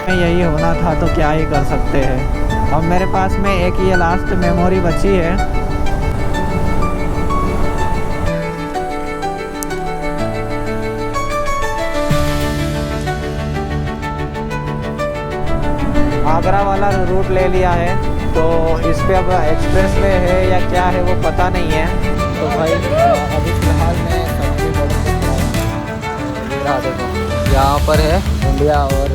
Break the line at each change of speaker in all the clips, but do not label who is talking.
यही होना था तो क्या ही कर सकते हैं। अब मेरे पास में एक ये लास्ट मेमोरी बची है। आगरा वाला रूट ले लिया है, तो इस पे अब एक्सप्रेस वे है या क्या है वो पता नहीं है। तो भाई अभी फ़िलहाल मैं सनोली बॉर्डर पे खड़ा हूँ। देखो यहाँ पर है इंडिया और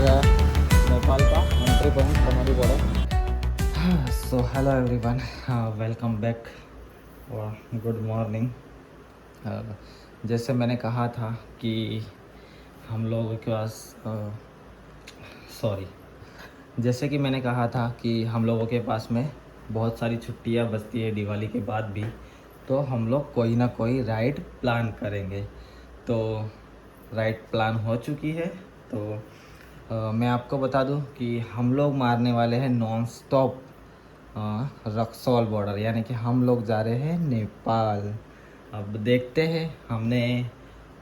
नेपाल का entry point Sanauli border. So hello everyone, welcome back और गुड मॉर्निंग। जैसे मैंने कहा था कि हम लोगों के पास जैसे कि मैंने कहा था कि हम लोगों के पास में बहुत सारी छुट्टियां बचती है दिवाली के बाद भी, तो हम लोग कोई ना कोई राइड प्लान करेंगे। तो राइड प्लान हो चुकी है। तो मैं आपको बता दूं कि हम लोग मारने वाले हैं नॉन स्टॉप रक्सौल बॉर्डर, यानी कि हम लोग जा रहे हैं नेपाल। अब देखते हैं, हमने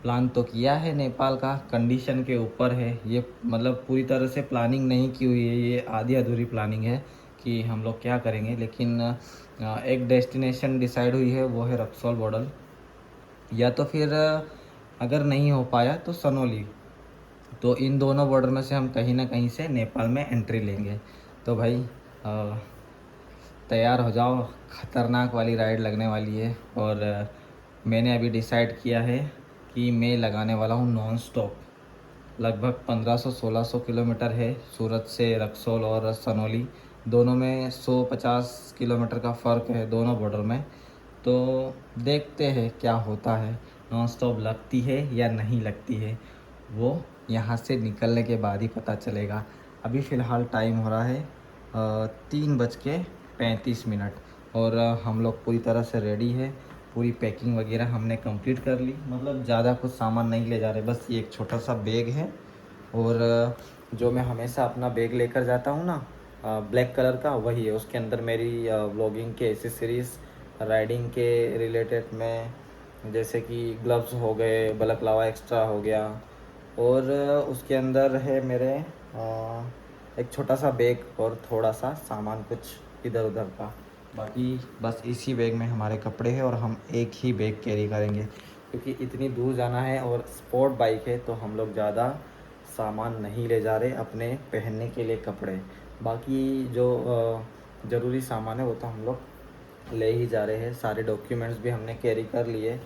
प्लान तो किया है नेपाल का, कंडीशन के ऊपर है ये, मतलब पूरी तरह से प्लानिंग नहीं की हुई है, ये आधी अधूरी प्लानिंग है कि हम लोग क्या करेंगे। लेकिन एक डेस्टिनेशन डिसाइड हुई है, वो है रक्सौल बॉर्डर, या तो फिर अगर नहीं हो पाया तो सनोली। तो इन दोनों बॉर्डर में से हम कहीं ना कहीं से नेपाल में एंट्री लेंगे। तो भाई तैयार हो जाओ, ख़तरनाक वाली राइड लगने वाली है। और मैंने अभी डिसाइड किया है कि मैं लगाने वाला हूँ नॉन स्टॉप। लगभग 1500-1600 किलोमीटर है सूरत से रक्सौल और सनोली, दोनों में 100-50 किलोमीटर का फ़र्क है दोनों बॉर्डर में। तो देखते हैं क्या होता है, नॉन स्टॉप लगती है या नहीं लगती है, वो यहाँ से निकलने के बाद ही पता चलेगा। अभी फ़िलहाल टाइम हो रहा है 3:35 और हम लोग पूरी तरह से रेडी है। पूरी पैकिंग वगैरह हमने कंप्लीट कर ली, मतलब ज़्यादा कुछ सामान नहीं ले जा रहे, बस ये एक छोटा सा बैग है। और जो मैं हमेशा अपना बैग लेकर जाता हूँ ना, ब्लैक कलर का, वही है। उसके अंदर मेरी व्लॉगिंग के एसेसरीज़, राइडिंग के रिलेटेड में, जैसे कि ग्लव्स हो गए, बलकलावा एक्स्ट्रा हो गया, और उसके अंदर है मेरे एक छोटा सा बैग और थोड़ा सा सामान कुछ इधर उधर का। बाकी बस इसी बैग में हमारे कपड़े हैं और हम एक ही बैग कैरी करेंगे, क्योंकि इतनी दूर जाना है और स्पोर्ट बाइक है, तो हम लोग ज़्यादा सामान नहीं ले जा रहे अपने पहनने के लिए कपड़े। बाकी जो ज़रूरी सामान है वो तो हम लोग ले ही जा रहे हैं। सारे डॉक्यूमेंट्स भी हमने कैरी कर लिए।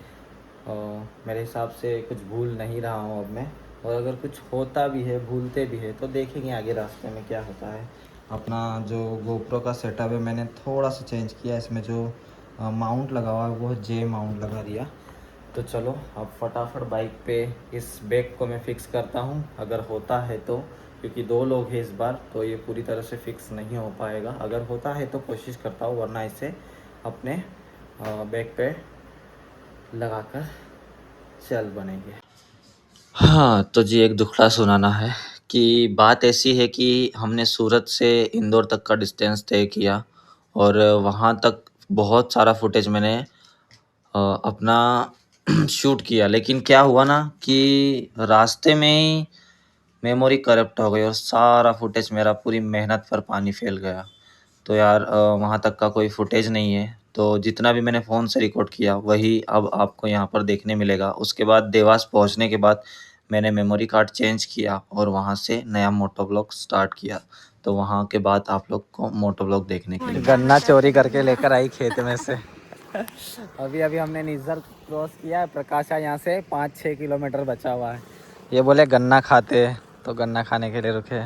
मेरे हिसाब से कुछ भूल नहीं रहा हूँ अब मैं, और अगर कुछ होता भी है, भूलते भी है, तो देखेंगे आगे रास्ते में क्या होता है। अपना जो गोप्रो का सेटअप है मैंने थोड़ा सा चेंज किया, इसमें जो माउंट लगा हुआ है वो जे माउंट लगा दिया। तो चलो अब फटाफट बाइक पे इस बैग को मैं फ़िक्स करता हूँ, अगर होता है तो, क्योंकि 2 लोग हैं इस बार, तो ये पूरी तरह से फ़िक्स नहीं हो पाएगा। अगर होता है तो कोशिश करता हूँ, वरना इसे अपने बैग पे लगाकर चल बनेंगे। हाँ, तो जी एक दुखड़ा सुनाना है कि बात ऐसी है कि हमने सूरत से इंदौर तक का डिस्टेंस तय किया, और वहाँ तक बहुत सारा फुटेज मैंने अपना शूट किया। लेकिन क्या हुआ ना कि रास्ते में ही मेमोरी करप्ट हो गई और सारा फुटेज मेरा, पूरी मेहनत पर पानी फेल गया। तो यार वहाँ तक का कोई फुटेज नहीं है, तो जितना भी मैंने फ़ोन से रिकॉर्ड किया वही अब आपको यहाँ पर देखने मिलेगा। उसके बाद देवास पहुँचने के बाद मैंने मेमोरी कार्ड चेंज किया और वहाँ से नया मोटो ब्लॉग स्टार्ट किया। तो वहाँ के बाद आप लोग को मोटो ब्लॉग देखने के लिए गन्ना चोरी करके लेकर आई खेत में से। अभी अभी हमने निज्जर क्रॉस किया है, प्रकाशा यहाँ से 5-6 किलोमीटर बचा हुआ है। ये बोले गन्ना खाते, तो गन्ना खाने के लिए रुके।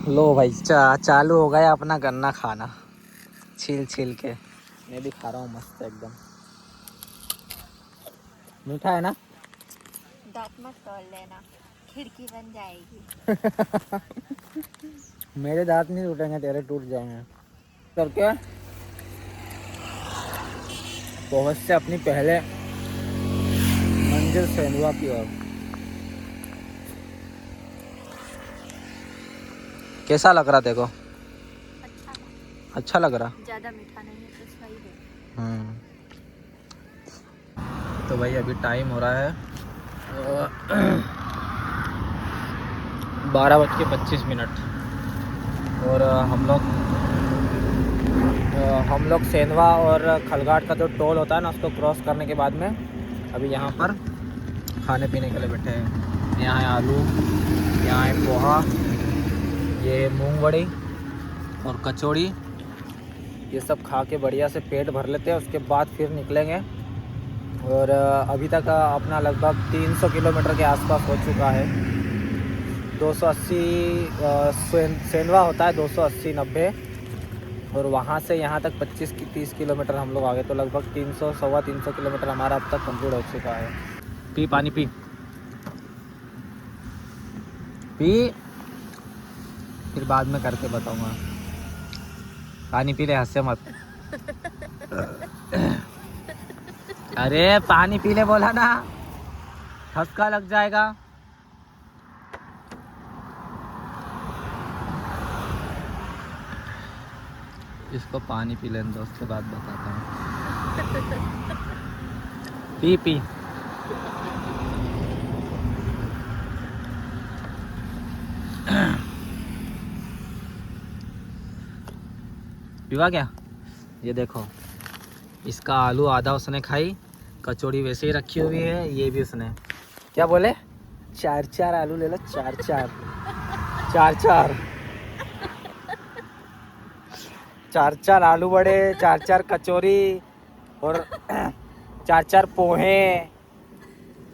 लो भाई चालू हो गया अपना गन्ना खाना, छील छील के। मैं भी खा रहा हूँ, मस्त एकदम मीठा है ना।
दांत मत तोड़ लेना, खिड़की बन जाएगी।
मेरे दांत नहीं टूटेंगे, तेरे टूट जाएंगे। करके पहुँच से अपनी पहले मंजिल सेंधुआ की ओर। कैसा लग रहा देखो? अच्छा लग रहा।
ज्यादा मीठा नहीं है तो सही है।
तो भाई अभी टाइम हो रहा है 12:25 और हम लोग सेंधवा और खलघाट का जो टोल होता है ना उसको क्रॉस करने के बाद में अभी यहाँ पर खाने पीने के लिए बैठे हैं। यहाँ है आलू, यहाँ है पोहा, ये है मूंग वड़ी और कचौड़ी। ये सब खा के बढ़िया से पेट भर लेते हैं, उसके बाद फिर निकलेंगे। और अभी तक अपना लगभग 300 किलोमीटर के आसपास हो चुका है। 280 सेंधवा होता है 280-90 और वहाँ से यहाँ तक 25-30 किलोमीटर हम लोग आ गए। तो लगभग 300-325 किलोमीटर हमारा अब तक कंप्लीट हो चुका है। पी पानी पी फिर बाद में करके बताऊँगा। पानी पी ले, हंसे मत। अरे पानी पी ले बोला ना, ठसका लग जाएगा। इसको पानी पी लेने दो, उसके बाद बताता हूँ। पी पीवा क्या? ये देखो, इसका आलू आधा उसने खाई, कचौड़ी वैसे ही रखी हुई है। ये भी उसने क्या बोले, 4 आलू ले लो, 4 आलू बड़े, 4 कचौरी और 4 पोहे।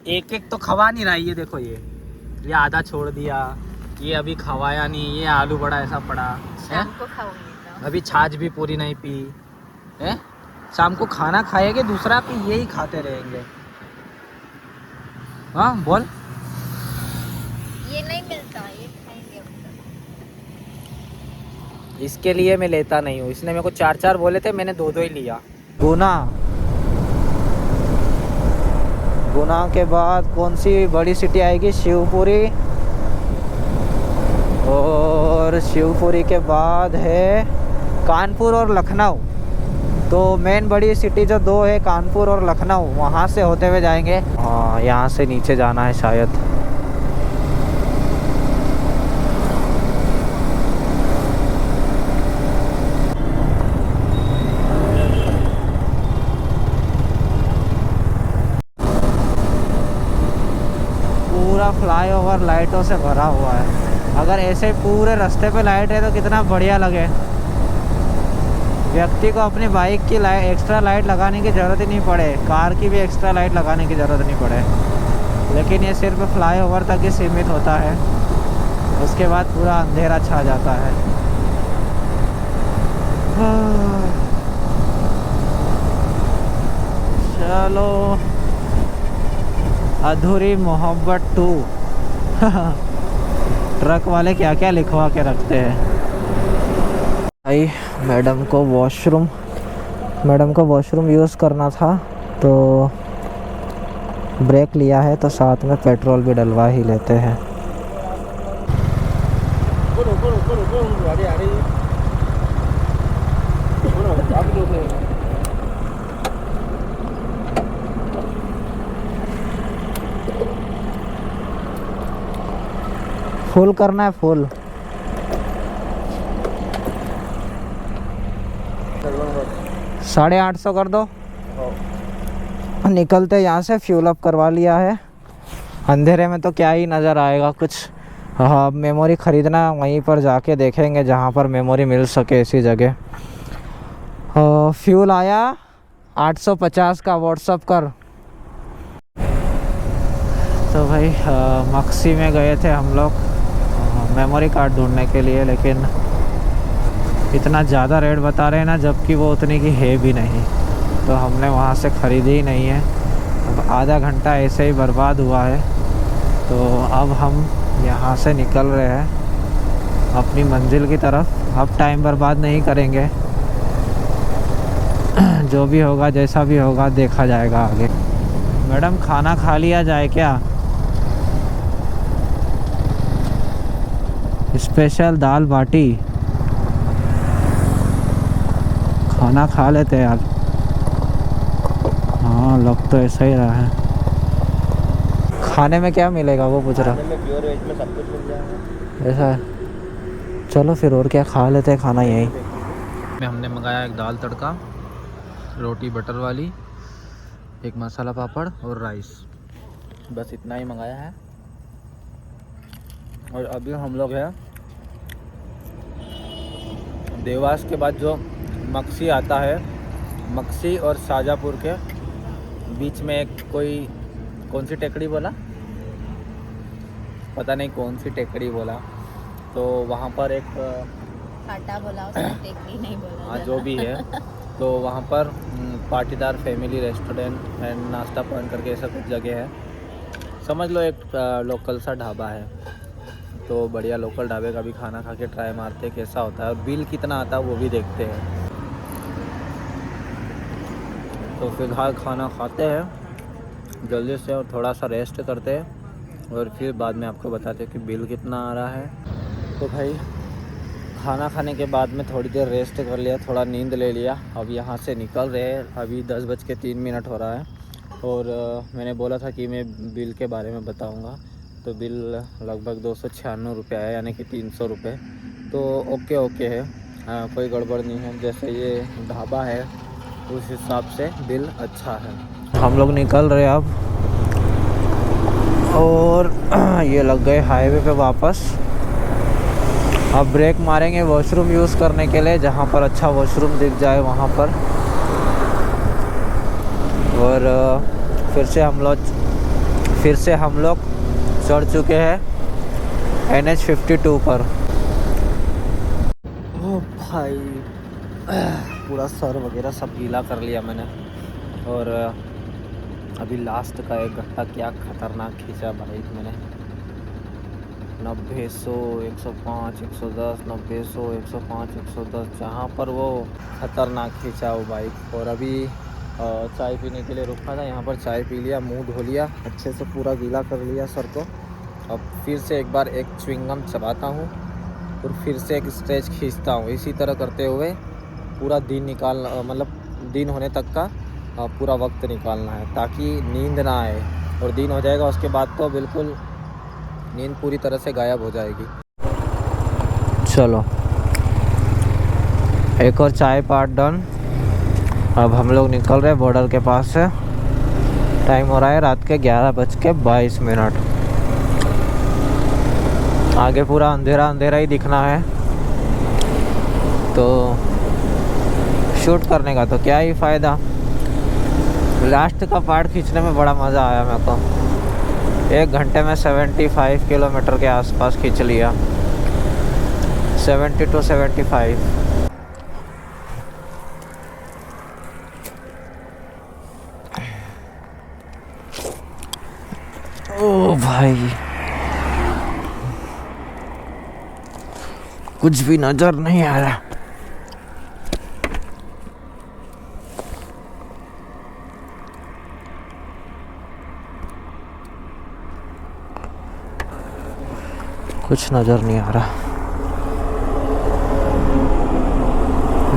एक तो खवा नहीं रहा। ये देखो, ये आधा छोड़ दिया, ये अभी खवाया नहीं, ये आलू बड़ा ऐसा पड़ा है। अभी छाछ भी पूरी नहीं पी है। शाम को खाना खाएंगे दूसरा, भी यही खाते रहेंगे। हाँ बोल।
ये नहीं मिलता, ये खाएंगे हम सब।
इसके लिए मैं लेता नहीं हूँ। इसने मेरे को 4 बोले थे, मैंने 2 ही लिया। गुना के बाद कौन सी बड़ी सिटी आएगी? शिवपुरी। और शिवपुरी के बाद है कानपुर और लखनऊ। तो मेन बड़ी सिटी जो 2 है, कानपुर और लखनऊ, वहाँ से होते हुए जाएंगे। हाँ, यहाँ से नीचे जाना है शायद। पूरा फ्लाईओवर लाइटों से भरा हुआ है। अगर ऐसे पूरे रास्ते पे लाइट है तो कितना बढ़िया लगे। व्यक्ति को अपनी बाइक की एक्स्ट्रा लाइट लगाने की ज़रूरत ही नहीं पड़े, कार की भी एक्स्ट्रा लाइट लगाने की ज़रूरत नहीं पड़े। लेकिन ये सिर्फ फ्लाईओवर तक ही सीमित होता है, उसके बाद पूरा अंधेरा छा जाता है। चलो, अधूरी मोहब्बत 2। ट्रक वाले क्या क्या लिखवा के रखते हैं भाई। मैडम को वॉशरूम यूज़ करना था तो ब्रेक लिया है, तो साथ में पेट्रोल भी डलवा ही लेते हैं। फुल करना है, फुल। $850 कर दो। निकलते यहाँ से फ्यूल अप करवा लिया है। अंधेरे में तो क्या ही नज़र आएगा कुछ। हाँ, मेमोरी ख़रीदना वहीं पर जाके देखेंगे जहाँ पर मेमोरी मिल सके, ऐसी जगह। फ्यूल आया 850 का, व्हाट्सअप कर। तो भाई मक्सी में गए थे हम लोग मेमोरी कार्ड ढूंढने के लिए, लेकिन इतना ज़्यादा रेट बता रहे हैं ना, जबकि वो उतनी की है भी नहीं। तो हमने वहाँ से ख़रीदी ही नहीं है। अब आधा घंटा ऐसे ही बर्बाद हुआ है। तो अब हम यहाँ से निकल रहे हैं अपनी मंजिल की तरफ। अब टाइम बर्बाद नहीं करेंगे, जो भी होगा जैसा भी होगा देखा जाएगा आगे। मैडम, खाना खा लिया जाए क्या? स्पेशल दाल बाटी खाना खा लेते हैं यार। हाँ, लग तो ऐसा ही रहा है। खाने में क्या मिलेगा वो पूछ रहा।
खाने में प्योर वेज में सब कुछ मिल जाएगा।
ऐसा है। चलो फिर और क्या, खा लेते हैं खाना यहीं में। हमने मंगाया एक दाल तड़का, रोटी बटर वाली, एक मसाला पापड़ और राइस, बस इतना ही मंगाया है। और अभी हम लोग हैं देवास के बाद जो मक्सी आता है, मक्सी और शाजापुर के बीच में एक कोई कौन सी टेकड़ी बोला, पता नहीं कौन सी टेकड़ी बोला, तो वहाँ पर एक
काटा बोला उसने, टेकड़ी नहीं बोला।
हाँ जो भी है, तो वहाँ पर पाटीदार फैमिली रेस्टोरेंट एंड नाश्ता पॉइंट करके ऐसा कुछ जगह है, समझ लो एक लोकल सा ढाबा है। तो बढ़िया लोकल ढाबे का भी खाना खा के ट्राई मारते हैं कैसा होता है, और बिल कितना आता है वो भी देखते हैं। तो फिलहाल खाना खाते हैं जल्दी से और थोड़ा सा रेस्ट करते हैं, और फिर बाद में आपको बताते हैं कि बिल कितना आ रहा है। तो भाई खाना खाने के बाद में थोड़ी देर रेस्ट कर लिया, थोड़ा नींद ले लिया। अब यहाँ से निकल रहे हैं, अभी 10:03 हो रहा है, और मैंने बोला था कि मैं बिल के बारे में बताऊँगा। तो बिल लगभग 296 रुपये है, यानी कि 300 रुपये। तो ओके है, कोई गड़बड़ नहीं है, जैसे ये ढाबा है उस हिसाब से बिल अच्छा है। हम लोग निकल रहे अब, और ये लग गए हाईवे पे वापस। अब ब्रेक मारेंगे वॉशरूम यूज़ करने के लिए, जहाँ पर अच्छा वॉशरूम दिख जाए वहाँ पर। और फिर से हम लोग चढ़ चुके हैं NH 52 पर। ओ भाई पूरा सर वगैरह सब गीला कर लिया मैंने, और अभी लास्ट का 1 घंटा क्या खतरनाक खींचा बाइक मैंने। 90, 100, 105, 110, 90, 100, 105, 110, जहाँ पर वो खतरनाक खींचा वो बाइक। और अभी चाय पीने के लिए रुका था, यहाँ पर चाय पी लिया, मुंह धो लिया, अच्छे से पूरा गीला कर लिया सर को। अब फिर से एक बार एक च्युइंगम चबाता हूँ और फिर से एक स्ट्रेच खींचता हूँ। इसी तरह करते हुए पूरा दिन मतलब दिन होने तक का पूरा वक्त निकालना है, ताकि नींद ना आए। और दिन हो जाएगा उसके बाद तो बिल्कुल नींद पूरी तरह से गायब हो जाएगी। चलो एक और चाय पार्ट डन। अब हम लोग निकल रहे हैं बॉर्डर के पास से। टाइम हो रहा है रात के 11:22। आगे पूरा अंधेरा अंधेरा ही दिखना है, तो शूट करने का तो क्या ही फ़ायदा। लास्ट का पार्ट खींचने में बड़ा मज़ा आया मेरे को। 1 घंटे में 75 किलोमीटर के आसपास खींच लिया, 70 to 75। ओ भाई कुछ भी नज़र नहीं आ रहा। कुछ नज़र नहीं आ रहा।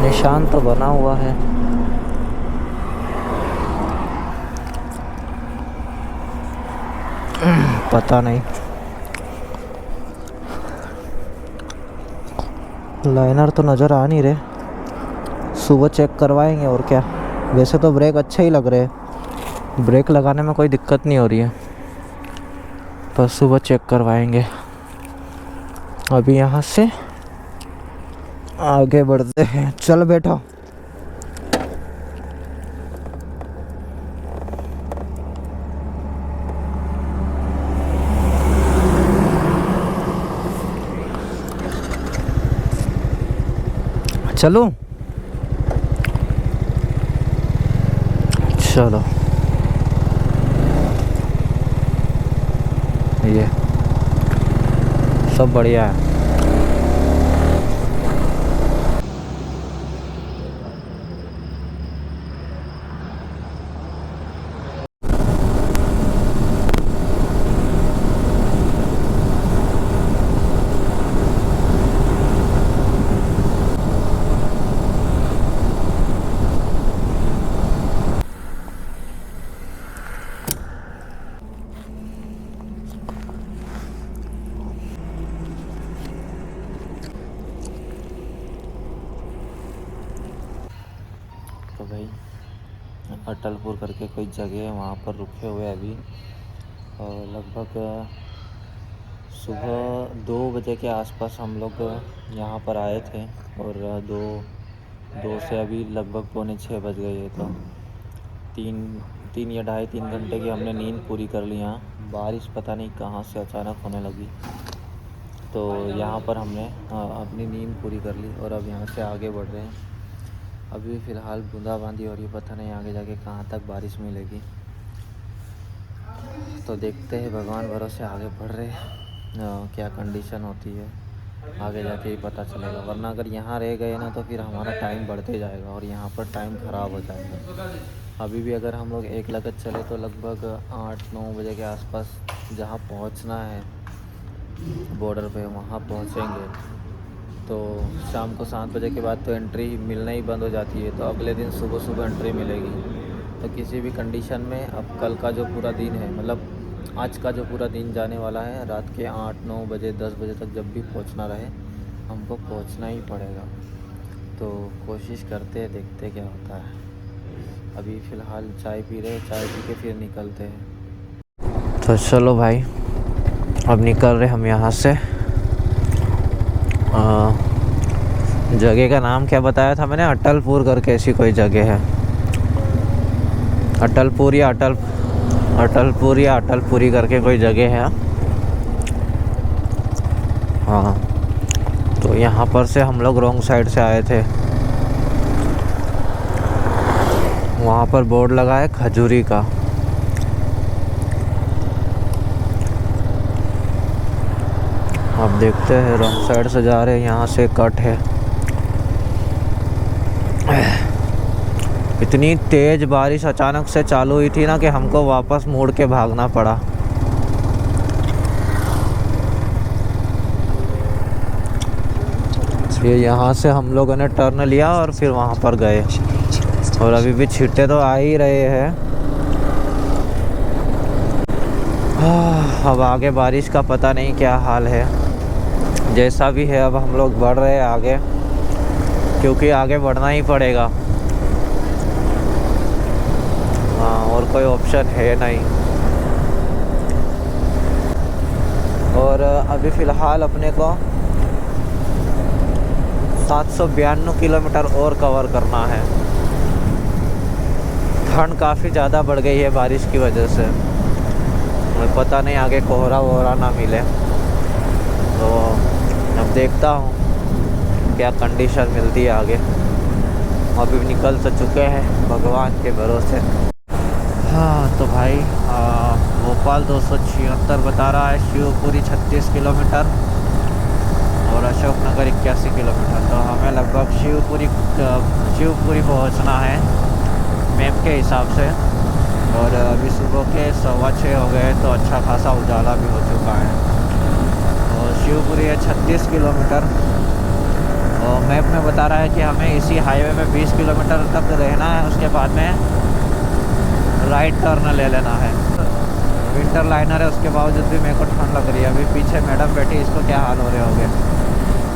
निशान तो बना हुआ है, पता नहीं। लाइनर तो नज़र आ नहीं रहे, सुबह चेक करवाएंगे और क्या। वैसे तो ब्रेक अच्छे ही लग रहे, ब्रेक लगाने में कोई दिक्कत नहीं हो रही है, पर सुबह चेक करवाएंगे। अभी यहाँ से आगे बढ़ते हैं, चल बैठो। चलो चलो, ये सब बढ़िया है। अटलपुर करके कोई जगह है, वहाँ पर रुके हुए अभी। और लगभग सुबह 2 बजे के आसपास हम लोग यहाँ पर आए थे और दो से अभी लगभग पौने 6 बज गए हैं। तो 3 या ढाई 3 घंटे की हमने नींद पूरी कर ली यहाँ। बारिश पता नहीं कहाँ से अचानक होने लगी, तो यहाँ पर हमने अपनी नींद पूरी कर ली और अब यहाँ से आगे बढ़ रहे हैं। अभी फ़िलहाल बूंदाबांदी और ये पता नहीं आगे जाके कहाँ तक बारिश मिलेगी, तो देखते हैं, भगवान भरोसे आगे बढ़ रहे हैं। क्या कंडीशन होती है आगे जाके ही पता चलेगा, वरना अगर यहाँ रह गए ना तो फिर हमारा टाइम बढ़ते जाएगा और यहाँ पर टाइम ख़राब हो जाएगा। अभी भी अगर हम लोग एक लगत चले तो लगभग 8-9 बजे के आसपास जहाँ पहुँचना है बॉर्डर पे वहाँ पहुँचेंगे। तो शाम को 7 बजे के बाद तो एंट्री मिलना ही बंद हो जाती है, तो अगले दिन सुबह सुबह एंट्री मिलेगी। तो किसी भी कंडीशन में अब कल का जो पूरा दिन है, मतलब आज का जो पूरा दिन जाने वाला है, रात के 8-9 बजे 10 बजे तक जब भी पहुंचना रहे हमको पहुंचना ही पड़ेगा। तो कोशिश करते हैं, देखते क्या होता है। अभी फ़िलहाल चाय पी रहे, चाय पी के फिर निकलते हैं। तो चलो भाई, अब निकल रहे हम यहाँ से। जगह का नाम क्या बताया था मैंने? अटलपुर करके ऐसी कोई जगह है। अटलपुर या अटलपुरी करके कोई जगह है। हाँ, तो यहाँ पर से हम लोग रॉन्ग साइड से आए थे। वहाँ पर बोर्ड लगा है खजूरी का। अब देखते हैं, रॉन्ग साइड से जा रहे हैं, यहाँ से कट है। इतनी तेज़ बारिश अचानक से चालू हुई थी ना कि हमको वापस मुड़ के भागना पड़ा। ये यहाँ से हम लोगों ने टर्न लिया और फिर वहाँ पर गए, और अभी भी छींटे तो आ ही रहे हैं। अब आगे बारिश का पता नहीं क्या हाल है। जैसा भी है, अब हम लोग बढ़ रहे हैं आगे, क्योंकि आगे बढ़ना ही पड़ेगा। हाँ, और कोई ऑप्शन है नहीं। और अभी फ़िलहाल अपने को 792 किलोमीटर और कवर करना है। ठंड काफ़ी ज़्यादा बढ़ गई है बारिश की वजह से। पता नहीं आगे कोहरा वोहरा ना मिले, तो अब देखता हूँ क्या कंडीशन मिलती है आगे। अभी निकल तो चुके हैं भगवान के भरोसे। हाँ तो भाई, भोपाल 276 बता रहा है, शिवपुरी 36 किलोमीटर और अशोकनगर 81 किलोमीटर। तो हमें लगभग शिवपुरी पहुँचना है मैप के हिसाब से। और अभी सुबह के 6:15 हो गए, तो अच्छा खासा उजाला भी हो चुका है। और शिवपुरी है 36 किलोमीटर, और मैप में बता रहा है कि हमें इसी हाईवे में 20 किलोमीटर तक रहना है, उसके बाद में राइट टर्न ले लेना है। विंटर लाइनर है, उसके बावजूद भी मेरे को ठंड लग रही है। अभी पीछे मैडम बैठी, इसको क्या हाल हो रहे होंगे,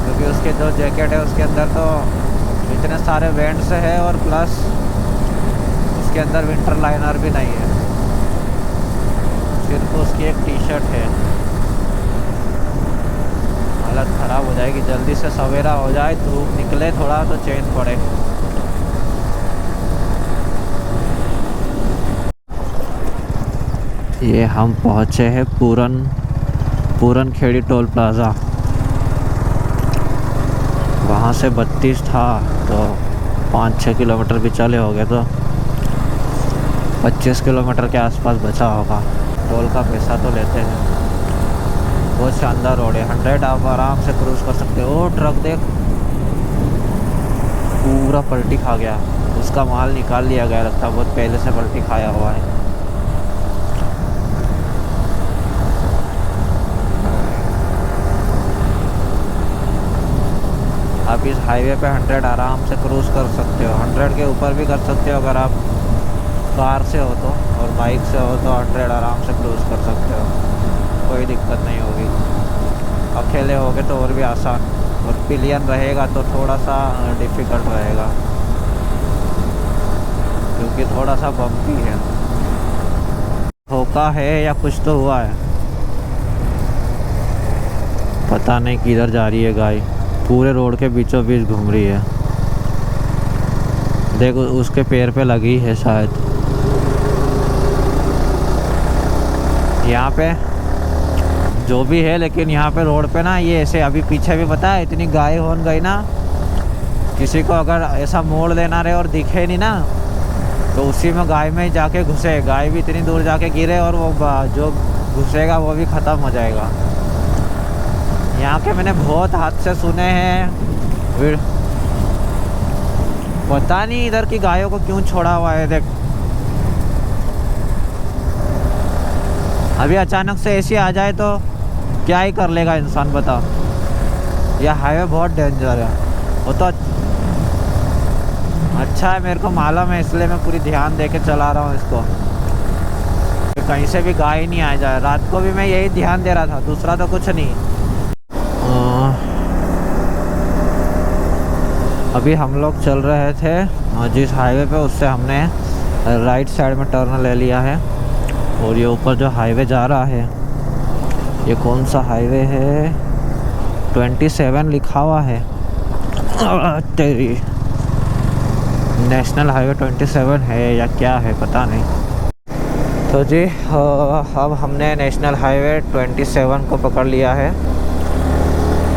क्योंकि उसके जो जैकेट है उसके अंदर तो इतने सारे वेंट्स है, और प्लस उसके अंदर विंटर लाइनर भी नहीं है, सिर्फ उसकी एक टी शर्ट है। हालत ख़राब हो जाएगी। जल्दी से सवेरा हो जाए, धूप निकले थोड़ा तो चैन पड़े। ये हम पहुँचे हैं पूरन खेड़ी टोल प्लाज़ा। वहाँ से 32 था, तो 5-6 किलोमीटर भी चले हो गए, तो 25 किलोमीटर के आसपास बचा होगा। टोल का पैसा तो लेते हैं। बहुत शानदार रोड है, 100 आप आराम से क्रूज़ कर सकते हो। ट्रक देख, पूरा पलटी खा गया, उसका माल निकाल लिया गया, लगता है बहुत पहले से पलटी खाया हुआ है। आप इस हाईवे पे 100 आराम से क्रूज़ कर सकते हो, 100 के ऊपर भी कर सकते हो अगर आप कार से हो तो, और बाइक से हो तो 100 आराम से क्रूज़ कर सकते हो, कोई दिक्कत नहीं होगी। अकेले होगे तो और भी आसान, और पिलियन रहेगा तो थोड़ा सा डिफ़िकल्ट रहेगा। क्योंकि थोड़ा सा बम्पी है। ठोका है या कुछ तो हुआ है, पता नहीं किधर जा रही है गाय। पूरे रोड के बीचों बीच घूम रही है। देखो उसके पैर पे लगी है शायद। यहाँ पे जो भी है, लेकिन यहाँ पे रोड पे ना ये ऐसे अभी पीछे भी पता है इतनी गाय होन गई ना, किसी को अगर ऐसा मोड़ लेना रहे और दिखे नहीं ना तो उसी में गाय में ही जाके घुसे। गाय भी इतनी दूर जाके गिरे और वो जो घुसेगा वो भी ख़त्म हो जाएगा। यहाँ के मैंने बहुत हादसे सुने हैं, फिर पता नहीं इधर की गायों को क्यों छोड़ा हुआ है। देख अभी अचानक से ऐसी आ जाए तो क्या ही कर लेगा इंसान, बता। यह हाईवे बहुत डेंजर है। वो तो अच्छा है, मेरे को मालूम है, इसलिए मैं पूरी ध्यान दे के चला रहा हूँ इसको, कहीं से भी गाय नहीं आ जाए। रात को भी मैं यही ध्यान दे रहा था, दूसरा तो कुछ नहीं। अभी हम लोग चल रहे थे जिस हाईवे पे, उससे हमने राइट साइड में टर्न ले लिया है। और ये ऊपर जो हाईवे जा रहा है, ये कौन सा हाईवे है, 27 लिखा हुआ है। तेरी नेशनल हाईवे 27 है या क्या है पता नहीं। तो जी अब हमने नेशनल हाईवे 27 को पकड़ लिया है।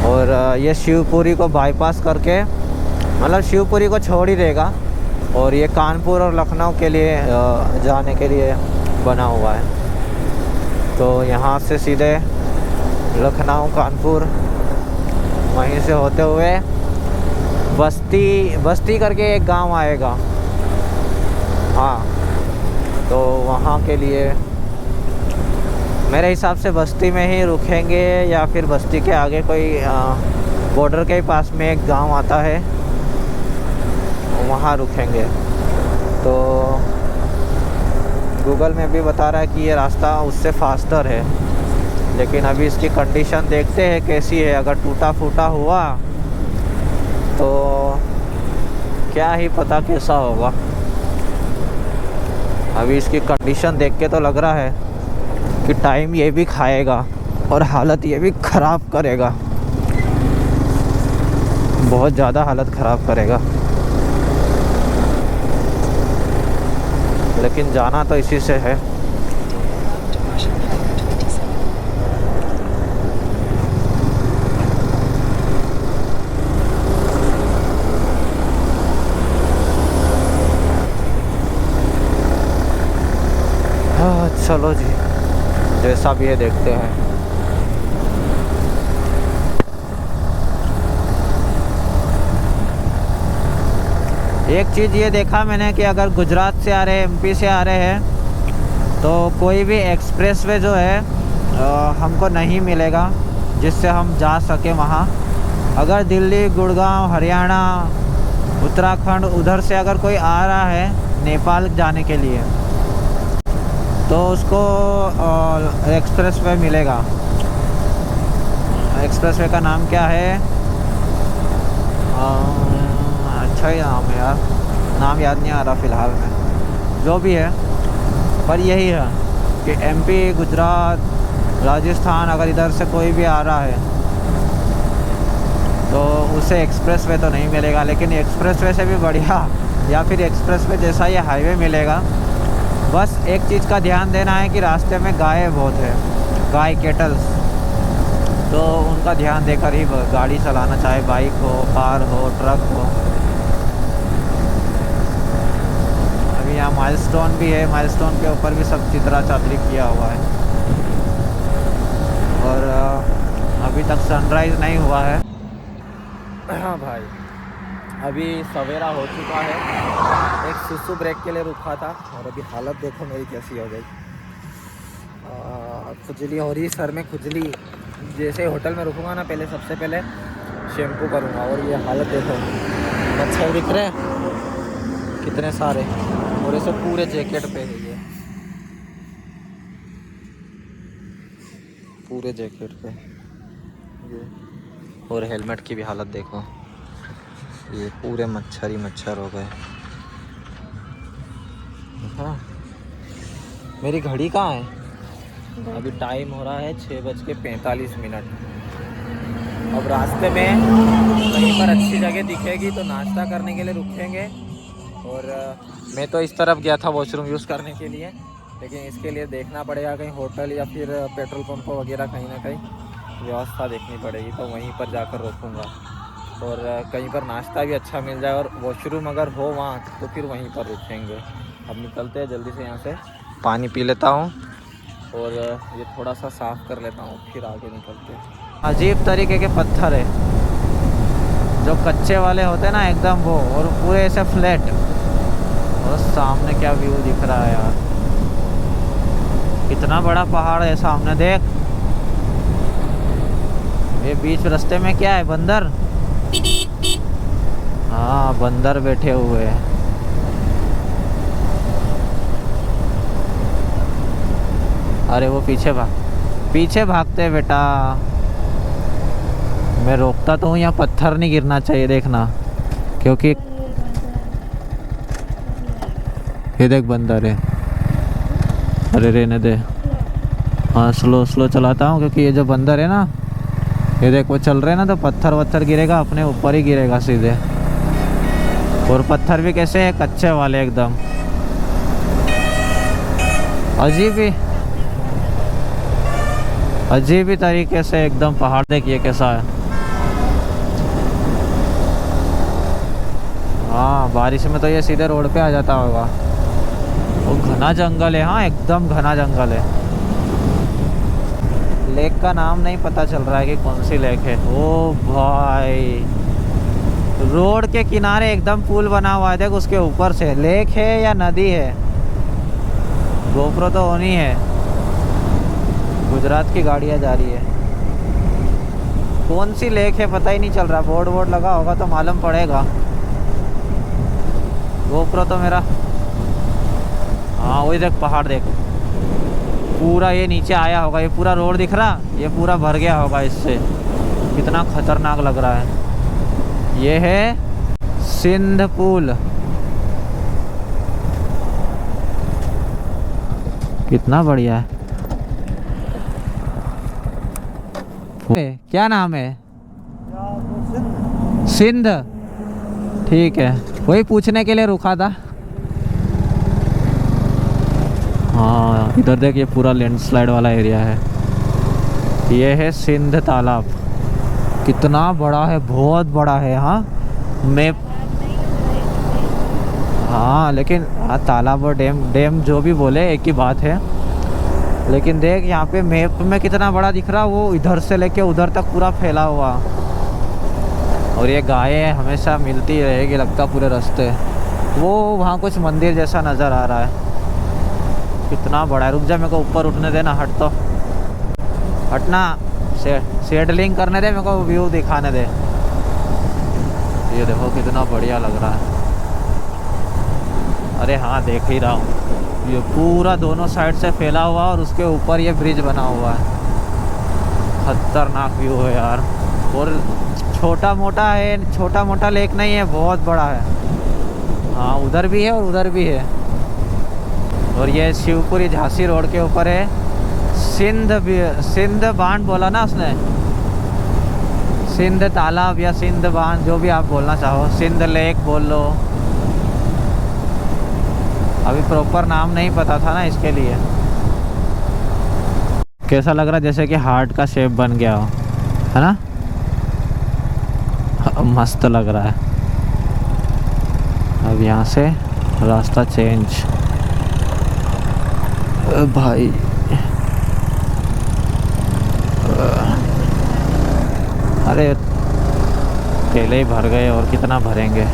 और ये शिवपुरी को बाईपास करके, मतलब शिवपुरी को छोड़ ही देगा, और ये कानपुर और लखनऊ के लिए जाने के लिए बना हुआ है। तो यहाँ से सीधे लखनऊ कानपुर, वहीं से होते हुए बस्ती करके एक गांव आएगा। हाँ, तो वहाँ के लिए मेरे हिसाब से बस्ती में ही रुकेंगे, या फिर बस्ती के आगे कोई बॉर्डर के पास में एक गांव आता है, वहाँ रुकेंगे। तो गूगल में भी बता रहा है कि ये रास्ता उससे फास्टर है, लेकिन अभी इसकी कंडीशन देखते हैं कैसी है। अगर टूटा फूटा हुआ तो क्या ही पता कैसा होगा। अभी इसकी कंडीशन देख के तो लग रहा है कि टाइम ये भी खाएगा और हालत ये भी ख़राब करेगा, बहुत ज़्यादा हालत ख़राब करेगा। लेकिन जाना तो इसी से है। हाँ चलो जी, जैसा भी है देखते हैं। एक चीज़ ये देखा मैंने कि अगर गुजरात से आ रहे हैं, एमपी से आ रहे हैं, तो कोई भी एक्सप्रेसवे जो है हमको नहीं मिलेगा जिससे हम जा सके वहाँ। अगर दिल्ली, गुड़गांव, हरियाणा, उत्तराखंड उधर से अगर कोई आ रहा है नेपाल जाने के लिए, तो उसको एक्सप्रेसवे मिलेगा। एक्सप्रेसवे का नाम क्या है, अच्छा ही नाम है यार, नाम याद नहीं आ रहा फ़िलहाल में। जो भी है, पर यही है कि एमपी, गुजरात, राजस्थान अगर इधर से कोई भी आ रहा है तो उसे एक्सप्रेसवे तो नहीं मिलेगा, लेकिन एक्सप्रेसवे से भी बढ़िया या फिर एक्सप्रेसवे जैसा ये हाईवे मिलेगा। बस एक चीज़ का ध्यान देना है कि रास्ते में गाय बहुत है, गाय केटल्स, तो उनका ध्यान देकर ही गाड़ी चलाना, चाहे बाइक हो, कार हो, ट्रक हो। अभी यहाँ माइलस्टोन भी है, माइलस्टोन के ऊपर भी सब चित्रा चादरी किया हुआ है। और अभी तक सनराइज़ नहीं हुआ है। हाँ भाई, अभी सवेरा हो चुका है। एक सुसु ब्रेक के लिए रुका था और अभी हालत देखो मेरी कैसी हो गई। खुजली हो रही, सर में खुजली। जैसे होटल में रुकूंगा ना, पहले सबसे पहले शैम्पू करूँगा। और ये हालत देखो, मच्छर दिख रहे हैं कितने सारे, और ऐसे पूरे जैकेट पे है ये, पूरे जैकेट पे ये। और हेलमेट की भी हालत देखो, ये पूरे मच्छर ही मच्छर हो गए। हाँ, मेरी घड़ी कहाँ है? अभी टाइम हो रहा है 6:45। अब रास्ते में कहीं पर अच्छी जगह दिखेगी तो नाश्ता करने के लिए रुकेंगे। और मैं तो इस तरफ गया था वॉशरूम यूज़ करने के लिए, लेकिन इसके लिए देखना पड़ेगा कहीं होटल या फिर पेट्रोल पंप वगैरह कहीं ना कहीं व्यवस्था देखनी पड़ेगी, तो वहीं पर जाकर रोकूँगा। और कहीं पर नाश्ता भी अच्छा मिल जाए और वॉशरूम अगर हो वहाँ तो फिर वहीं पर रुकेंगे। अब निकलते हैं जल्दी से यहाँ से, पानी पी लेता हूँ और ये थोड़ा सा साफ़ कर लेता हूँ, फिर आगे निकलते हैं। अजीब तरीके के पत्थर है जो कच्चे वाले होते हैं ना एकदम वो, और पूरे ऐसे फ्लैट। और सामने क्या व्यू दिख रहा है यार, कितना बड़ा पहाड़ है सामने देख। ये बीच रास्ते में क्या है, बंदर? हाँ, बंदर बैठे हुए हैं। अरे वो पीछे भागते हैं बेटा। मैं रोकता तो हूँ, यहाँ पत्थर नहीं गिरना चाहिए देखना, क्योंकि ये देख बंदर है। अरे रहने दे, हाँ स्लो चलाता हूँ, क्योंकि ये जो बंदर है ना, ये देख वो चल रहे हैं ना, तो पत्थर गिरेगा अपने ऊपर ही गिरेगा सीधे। और पत्थर भी कैसे है, कच्चे वाले एकदम। अजीब ही तरीके से एकदम पहाड़ देखिए कैसा है। हाँ, बारिश में तो ये सीधे रोड पे आ जाता होगा। वो घना जंगल है, हाँ एकदम घना जंगल है। लेक का नाम नहीं पता चल रहा है कि कौन सी लेक है। ओ भाई, रोड के किनारे एकदम पुल बना हुआ है, देख उसके ऊपर से। लेक है या नदी है, गोप्रो तो होनी है। गुजरात की गाड़ियाँ जा रही है। कौन सी लेक है पता ही नहीं चल रहा, बोर्ड लगा होगा तो मालूम पड़ेगा। गोप्रो तो मेरा, हाँ वही देख पहाड़ देख, पूरा ये नीचे आया होगा। ये पूरा रोड दिख रहा, ये पूरा भर गया होगा इससे। कितना खतरनाक लग रहा है। ये है सिंध पुल, कितना बढ़िया है। क्या नाम है? सिंध, ठीक है, वही पूछने के लिए रुका था। हाँ इधर देख, ये पूरा लैंडस्लाइड वाला एरिया है। ये है सिंध तालाब, कितना बड़ा है, बहुत बड़ा है। हाँ मैप, हाँ लेकिन हाँ तालाब और डैम जो भी बोले एक ही बात है। लेकिन देख यहाँ पे मैप में कितना बड़ा दिख रहा, वो इधर से लेके उधर तक पूरा फैला हुआ। और ये गायें हमेशा मिलती रहेगी लगता पूरे रास्ते। वो वहाँ कुछ मंदिर जैसा नज़र आ रहा है, कितना बड़ा है। रुक जा, मेरे को ऊपर उठने देना, हट तो हटना, सेटलिंग करने दे, मेरे को व्यू दिखाने दे। ये देखो कितना बढ़िया लग रहा है। अरे हाँ देख ही रहा हूँ, ये पूरा दोनों साइड से फैला हुआ और उसके ऊपर ये ब्रिज बना हुआ है। खतरनाक व्यू है यार। और छोटा मोटा लेक नहीं है, बहुत बड़ा है। हाँ उधर भी है और उधर भी है। और ये शिवपुरी झांसी रोड के ऊपर है। सिंध बांध बोला ना उसने, सिंध तालाब या सिंध बांध, जो भी आप बोलना चाहो, सिंध लेक बोल लो। अभी प्रॉपर नाम नहीं पता था ना, इसके लिए। कैसा लग रहा है, जैसे कि हार्ट का शेप बन गया हो, है ना? मस्त लग रहा है। अब यहाँ से रास्ता चेंज। भाई अरे पहले ही भर गए और कितना भरेंगे,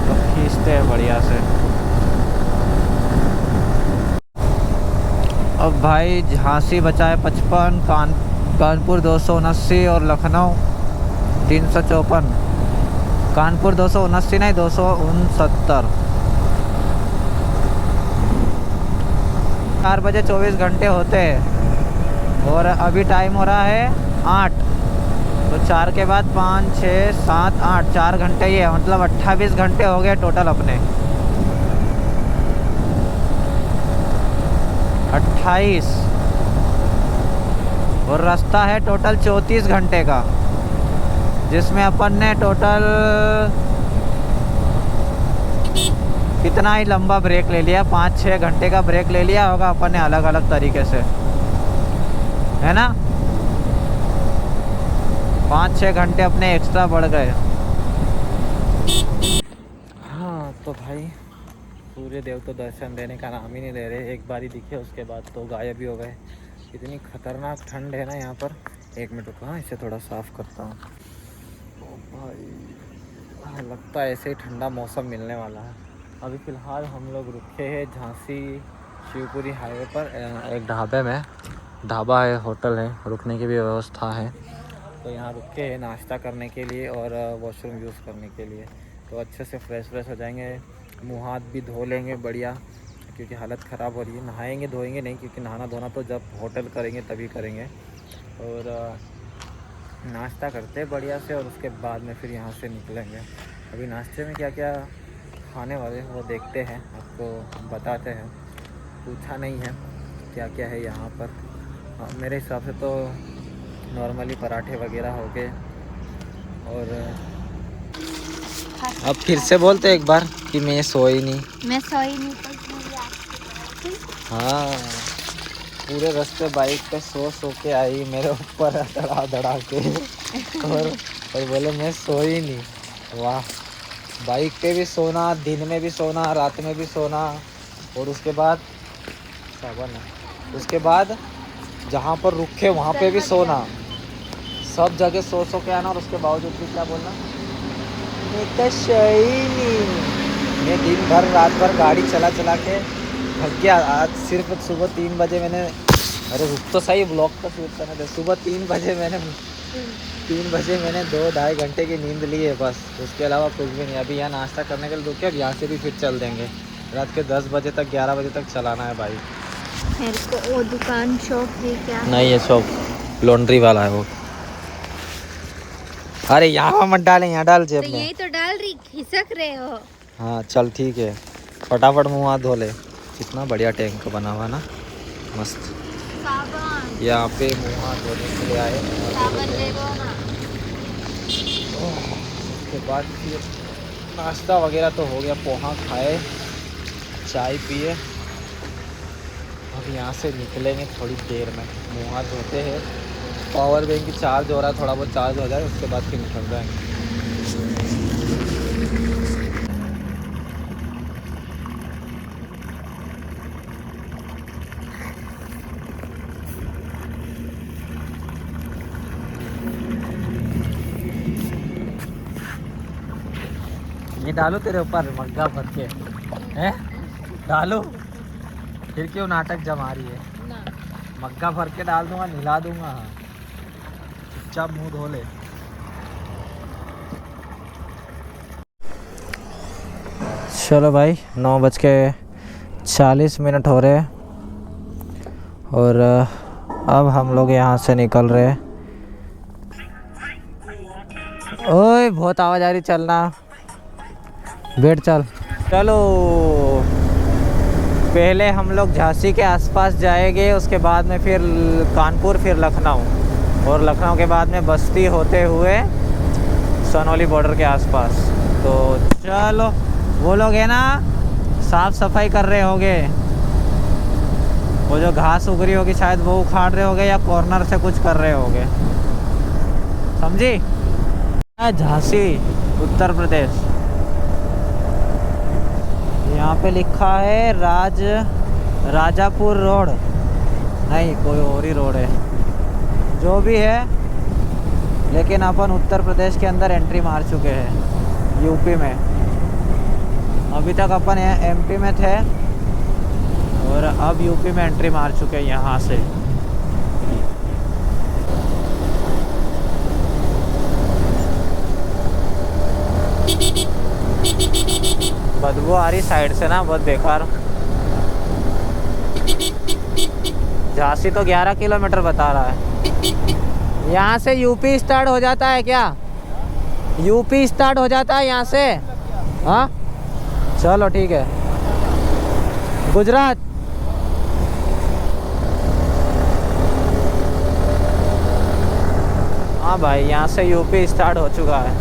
तो खींचते हैं बढ़िया से। अब भाई झांसी बचा है 55, कानपुर 279 और लखनऊ 354। कानपुर 279 नहीं, 269। 4 बजे 24 घंटे होते हैं और अभी टाइम हो रहा है 8। तो 4 के बाद 5, 6, 7, 8, 4 घंटे ही है, मतलब 28 घंटे हो गए टोटल अपने। 28 और रास्ता है टोटल 34 घंटे का, जिसमें अपन ने टोटल कितना ही लंबा ब्रेक ले लिया, 5-6 घंटे का ब्रेक ले लिया होगा अपन ने अलग अलग तरीके से, है ना। 5-6 घंटे अपने एक्स्ट्रा बढ़ गए। हाँ तो भाई सूर्य देव तो दर्शन देने का नाम ही नहीं ले रहे, एक बार ही दिखे उसके बाद तो गायब ही हो गए। इतनी खतरनाक ठंड है ना यहाँ पर। 1 मिनट रुको, हाँ इसे थोड़ा साफ़ करता हूँ। ओ भाई लगता है ऐसे ही ठंडा मौसम मिलने वाला है। अभी फ़िलहाल हम लोग रुके हैं झांसी शिवपुरी हाईवे पर एक ढाबे में। ढाबा है, होटल है, रुकने की भी व्यवस्था है। तो यहाँ रुके हैं नाश्ता करने के लिए और वॉशरूम यूज़ करने के लिए। तो अच्छे से फ्रेश हो जाएंगे, मुँह हाथ भी धो लेंगे बढ़िया, क्योंकि हालत ख़राब हो रही है। नहाएंगे धोएंगे नहीं, क्योंकि नहाना धोना तो जब होटल करेंगे तभी करेंगे। और नाश्ता करते हैं बढ़िया से और उसके बाद में फिर यहाँ से निकलेंगे। अभी नाश्ते में क्या क्या खाने वाले वो देखते हैं, आपको बताते हैं। पूछा नहीं है क्या क्या है यहाँ पर। मेरे हिसाब से तो नॉर्मली पराठे वगैरह हो गए। और अब फिर से बोलते एक बार कि मैं सोई नहीं।
मैं सोई नहीं तो
हाँ पूरे रास्ते बाइक पे सो के आई मेरे ऊपर धड़ा के और बोले मैं सोई नहीं। वाह, बाइक पे भी सोना, दिन में भी सोना, रात में भी सोना। और उसके बाद जहाँ पर रुके वहाँ पे भी सोना, सब जगह सो के आना। और उसके बावजूद भी क्या बोलना, मैं तो सोई नहीं। मैं दिन भर रात भर गाड़ी चला के थक गया। आज सिर्फ सुबह 3 बजे मैंने, अरे रुक तो सही, ब्लॉक का शूट करने दे। सुबह 3 बजे मैंने 2-2.5 घंटे की नींद ली है बस, उसके अलावा कुछ भी नहीं। अभी यहाँ नाश्ता करने के लिए रुके, अब यहाँ से भी फिर चल देंगे। रात के 10 बजे तक 11 बजे तक चलाना है भाई।
मेरे को वो दुकान शॉप है क्या?
नहीं, ये शॉप लॉन्ड्री वाला है वो। अरे यहाँ मत डालें, यहाँ डाल जेब
तो
में।
यही तो डाल रही, खिसक रहे हो।
हाँ चल ठीक है, फटाफट मुँह हाथ धो ले। कितना बढ़िया टैंक बना हुआ ना, मस्त।
साबुन
यहाँ पे मुँह हाथ धोने के लिए आए।
साबुन दे दो ना।
उसके बाद फिर नाश्ता वगैरह तो हो गया, पोहा खाए, चाय पिए। अब यहाँ से निकलेंगे थोड़ी देर में। मुँह हाथ धोते हैं, पावर बैंक की चार्ज हो रहा है, थोड़ा बहुत चार्ज हो जाए उसके बाद फिर निकल जाएंगे। ये डालो तेरे ऊपर मग्गा भर के, हैं डालो, फिर क्यों नाटक जमा रही है।
ना
मग्गा भर के डाल दूंगा, नहला दूंगा। चुपचाप मुंह धो ले। चलो भाई, 9:40 हो रहे और अब हम लोग यहाँ से निकल रहे। ओए बहुत आवाज़ आ रही, चलना, बैठ चल। चलो पहले हम लोग झांसी के आसपास जाएंगे, उसके बाद में फिर कानपुर, फिर लखनऊ, और लखनऊ के बाद में बस्ती होते हुए सनौली बॉर्डर के आसपास। तो चलो, वो लोग है ना साफ़ सफाई कर रहे होंगे, वो जो घास उग रही होगी शायद वो उखाड़ रहे होंगे या कॉर्नर से कुछ कर रहे होंगे, समझी। झांसी उत्तर प्रदेश। यहाँ पे लिखा है राजापुर रोड, नहीं कोई और ही रोड है, जो भी है। लेकिन अपन उत्तर प्रदेश के अंदर एंट्री मार चुके हैं, यूपी में। अभी तक अपन एमपी में थे और अब यूपी में एंट्री मार चुके हैं यहाँ से। बदबू आ रही साइड से ना, बहुत बेकार। झांसी तो 11 किलोमीटर बता रहा है। यहाँ से यूपी स्टार्ट हो जाता है क्या? यूपी स्टार्ट हो जाता है यहाँ से? हाँ चलो ठीक है। गुजरात
हाँ भाई, यहाँ से यूपी स्टार्ट हो चुका है।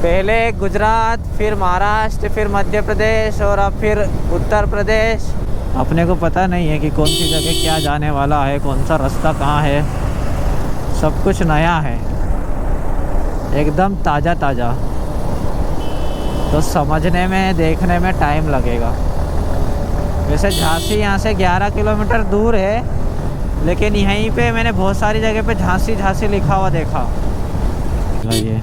पहले गुजरात, फिर महाराष्ट्र, फिर मध्य प्रदेश और अब फिर उत्तर प्रदेश। अपने को पता नहीं है कि कौन सी जगह क्या जाने वाला है, कौन सा रास्ता कहाँ है। सब कुछ नया है, एकदम ताज़ा ताज़ा, तो समझने में देखने में टाइम लगेगा। वैसे झांसी यहाँ से 11 किलोमीटर दूर है, लेकिन यहीं पे मैंने बहुत सारी जगह पे झांसी झांसी लिखा हुआ देखा। ये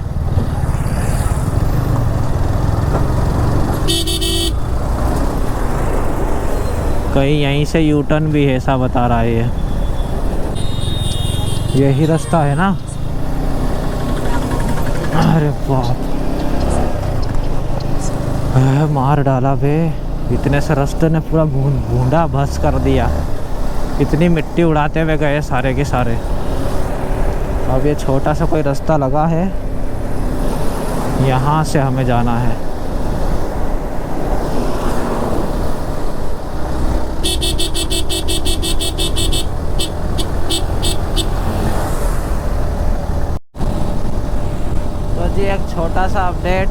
कहीं यहीं से यू टर्न भी है, ऐसा बता रहा है। यही रास्ता है ना? अरे बाप, मार डाला बे। इतने से रास्ते ने पूरा भूंडा भस कर दिया। इतनी मिट्टी उड़ाते हुए गए सारे के सारे। अब ये छोटा सा कोई रास्ता लगा है, यहाँ से हमें जाना है। तो जी एक छोटा सा अपडेट,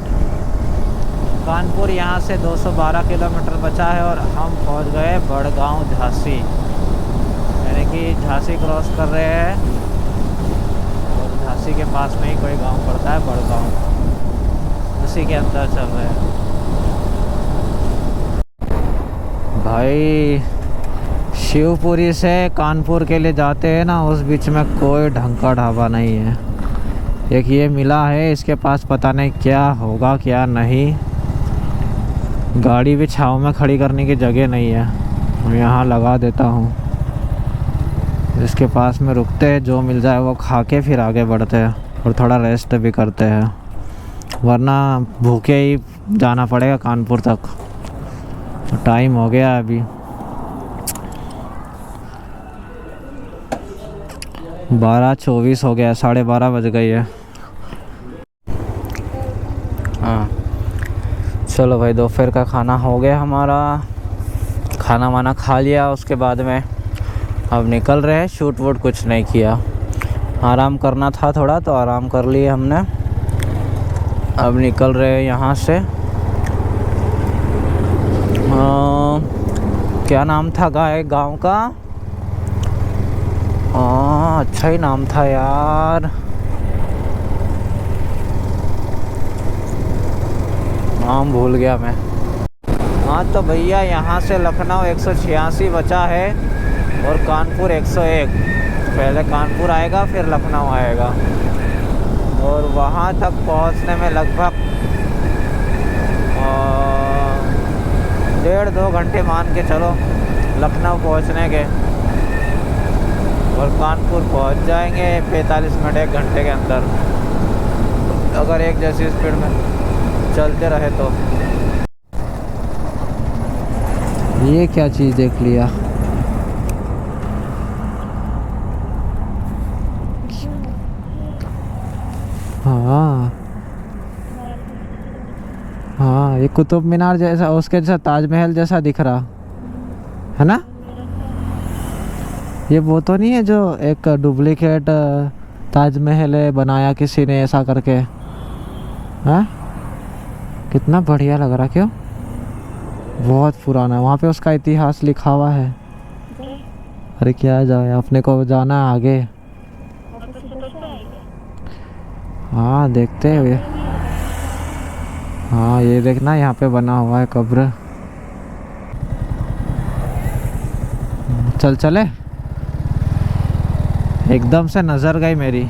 कानपुर यहाँ से 212 किलोमीटर बचा है और हम पहुँच गए बड़गांव झांसी, यानी कि झांसी क्रॉस कर रहे हैं और झांसी के पास में ही कोई गांव पड़ता है बड़गांव, उसी के अंदर चल रहे हैं। भाई शिवपुरी से कानपुर के लिए जाते हैं ना, उस बीच में कोई ढंग का ढाबा नहीं है। एक ये मिला है, इसके पास पता नहीं क्या होगा क्या नहीं। गाड़ी भी छाँव में खड़ी करने की जगह नहीं है, यहाँ लगा देता हूँ। इसके पास में रुकते हैं, जो मिल जाए वो खा के फिर आगे बढ़ते हैं और थोड़ा रेस्ट भी करते हैं, वरना भूखे ही जाना पड़ेगा कानपुर तक। टाइम हो गया अभी 12:24 हो गया, 12:30 बज गई है। हाँ चलो भाई, दोपहर का खाना हो गया हमारा, खाना वाना खा लिया। उसके बाद में अब निकल रहे हैं। शूट वूट कुछ नहीं किया, आराम करना था थोड़ा तो आराम कर लिए हमने। अब निकल रहे हैं यहाँ से। क्या नाम था गांव का? अच्छा ही नाम था यार, नाम भूल गया मैं। हाँ तो भैया यहाँ से लखनऊ 186 बचा है और कानपुर 101। पहले कानपुर आएगा फिर लखनऊ आएगा और वहाँ तक पहुँचने में लगभग 1.5-2 घंटे मान के चलो लखनऊ पहुँचने के, और कानपुर पहुँच जाएंगे 45 मिनट 1 घंटे के अंदर, अगर एक जैसी स्पीड में चलते रहे तो। ये क्या चीज़ देख लिया? हाँ हाँ, ये कुतुब मीनार जैसा, उसके जैसा ताजमहल जैसा दिख रहा है ना? ये वो तो नहीं है जो एक डुप्लीकेट ताजमहल है बनाया किसी ने ऐसा करके? हाँ कितना बढ़िया लग रहा, क्यों? बहुत पुराना, वहाँ पे उसका इतिहास लिखा हुआ है। अरे क्या जाए, अपने को जाना है आगे। हाँ देखते हैं। हाँ ये देखना, यहाँ पे बना हुआ है कब्र। चल चले, एकदम से नज़र गई मेरी।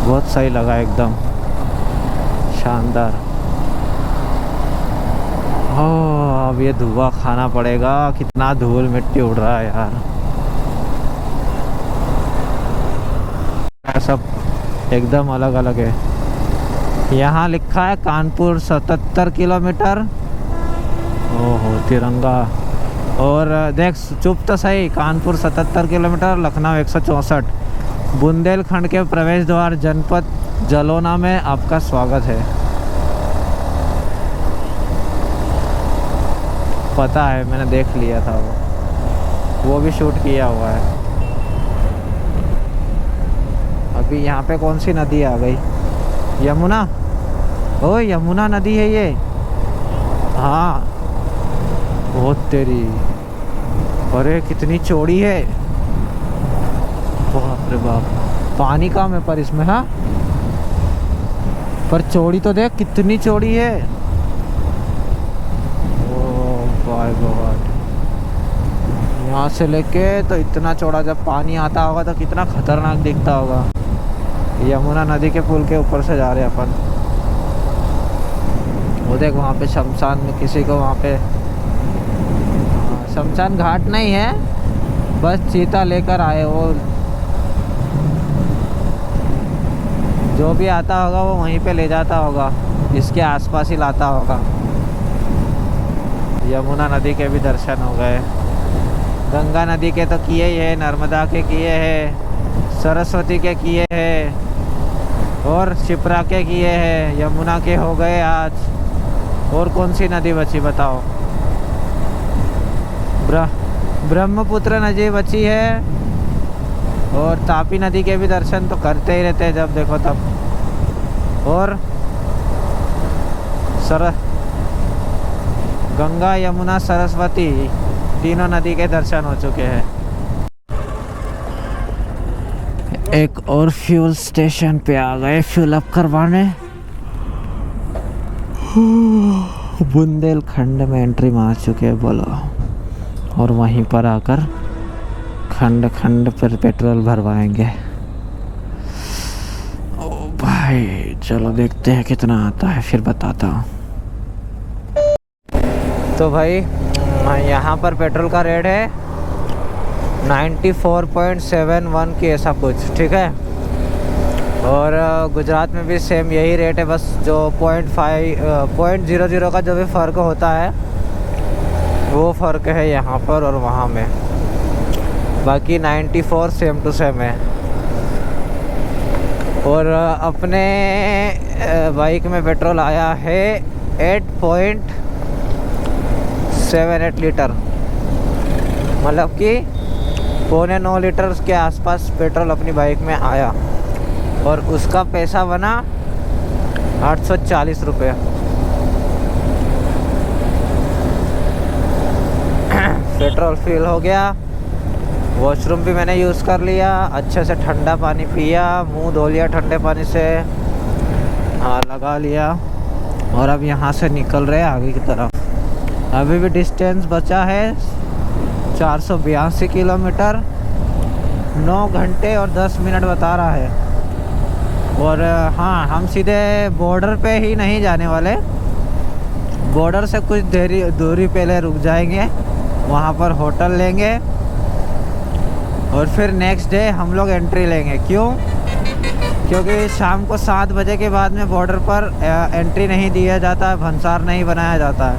बहुत सही लगा, एकदम शानदार। ओह अब ये धुआं खाना पड़ेगा, कितना धूल मिट्टी उड़ रहा है यार। सब एकदम अलग अलग है। यहाँ लिखा है कानपुर 77 किलोमीटर। ओहो तिरंगा। और देख चुप तो सही, कानपुर 77 किलोमीटर, लखनऊ 164। बुंदेलखंड के प्रवेश द्वार जनपद जलोना में आपका स्वागत है। पता है, मैंने देख लिया था वो भी शूट किया हुआ है। अभी यहाँ पे कौन सी नदी आ गई? यमुना। ओ यमुना नदी है ये। हाँ बहुत तेरी, अरे कितनी चौड़ी है, बाप रे बाप। पानी कम है पर इसमें, हाँ पर चौड़ी तो देख कितनी चौड़ी है। ओ माय गॉड, यहाँ से लेके तो इतना चौड़ा, जब पानी आता होगा तो कितना खतरनाक दिखता होगा। यमुना नदी के पुल के ऊपर से जा रहे हैं अपन। वो देख वहाँ पे शमशान में किसी को, वहाँ पे शमशान घाट नहीं है, बस चीता लेकर आए। वो जो भी आता होगा वो वहीं पे ले जाता होगा, इसके आसपास ही लाता होगा। यमुना नदी के भी दर्शन हो गए। गंगा नदी के तो किए ही है, नर्मदा के किए हैं, सरस्वती के किए हैं और शिप्रा के किए हैं, यमुना के हो गए आज। और कौन सी नदी बची बताओ? ब्रह्मपुत्र नदी बची है। और तापी नदी के भी दर्शन तो करते ही रहते हैं जब देखो तब। और गंगा यमुना सरस्वती तीनों नदी के दर्शन हो चुके हैं। एक और फ्यूल स्टेशन पे आ गए फ्यूल अप करवाने। बुंदेलखंड में एंट्री मार चुके हैं बोलो, और वहीं पर आकर खंड खंड पर पेट्रोल भरवाएंगे। ओ भाई चलो देखते हैं कितना आता है, फिर बताता हूँ। तो भाई यहाँ पर पेट्रोल का रेट है 94.71 की, ऐसा कुछ, ठीक है। और गुजरात में भी सेम यही रेट है, बस जो 0.00 का जो भी फ़र्क होता है वो फ़र्क है यहाँ पर और वहाँ में। बाकी 94 सेम टू सेम है। और अपने बाइक में पेट्रोल आया है 8.78 लीटर, मतलब कि 8.75 लीटर के आसपास पेट्रोल अपनी बाइक में आया। और उसका पैसा बना 840 रुपये। पेट्रोल फिल हो गया। वॉशरूम भी मैंने यूज़ कर लिया, अच्छे से ठंडा पानी पिया, मुंह धो लिया ठंडे पानी से, हाँ लगा लिया। और अब यहाँ से निकल रहे आगे की तरफ। अभी भी डिस्टेंस बचा है 482 किलोमीटर, 9 घंटे और 10 मिनट बता रहा है। और हाँ, हम सीधे बॉर्डर पे ही नहीं जाने वाले, बॉर्डर से कुछ दूरी पहले रुक जाएंगे, वहाँ पर होटल लेंगे और फिर नेक्स्ट डे हम लोग एंट्री लेंगे। क्यों? क्योंकि शाम को 7 बजे के बाद में बॉर्डर पर एंट्री नहीं दिया जाता है, भंसार नहीं बनाया जाता है।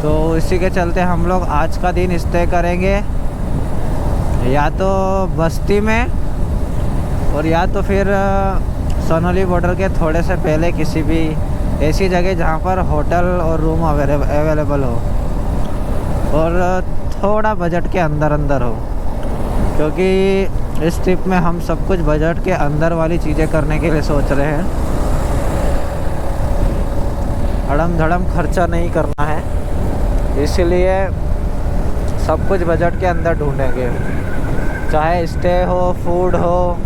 तो इसी के चलते हम लोग आज का दिन स्टे करेंगे या तो बस्ती में, और या तो फिर सोनौली बॉर्डर के थोड़े से पहले किसी भी ऐसी जगह जहाँ पर होटल और रूम अवेलेबल हो और थोड़ा बजट के अंदर हो। क्योंकि इस ट्रिप में हम सब कुछ बजट के अंदर वाली चीज़ें करने के लिए सोच रहे हैं। अड़म धड़म खर्चा नहीं करना है, इसीलिए सब कुछ बजट के अंदर ढूंढेंगे, चाहे स्टे हो, फूड हो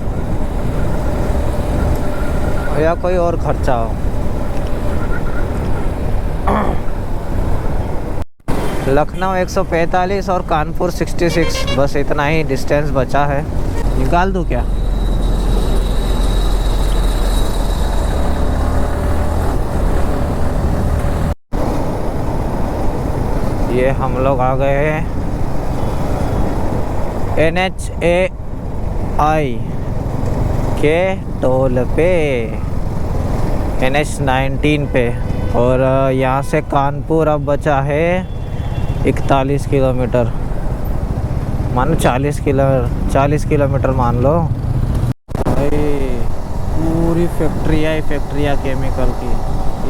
या कोई और खर्चा हो। लखनऊ 145 और कानपुर 66, बस इतना ही डिस्टेंस बचा है। निकाल दूँ क्या? ये हम लोग आ गए हैं NHAI के टोल पे, NH19 पे। और यहाँ से कानपुर अब बचा है 41 किलोमीटर, मानो 40 किलोमीटर मान लो। पूरी फैक्ट्रियाँ ही फैक्ट्रियाँ केमिकल की,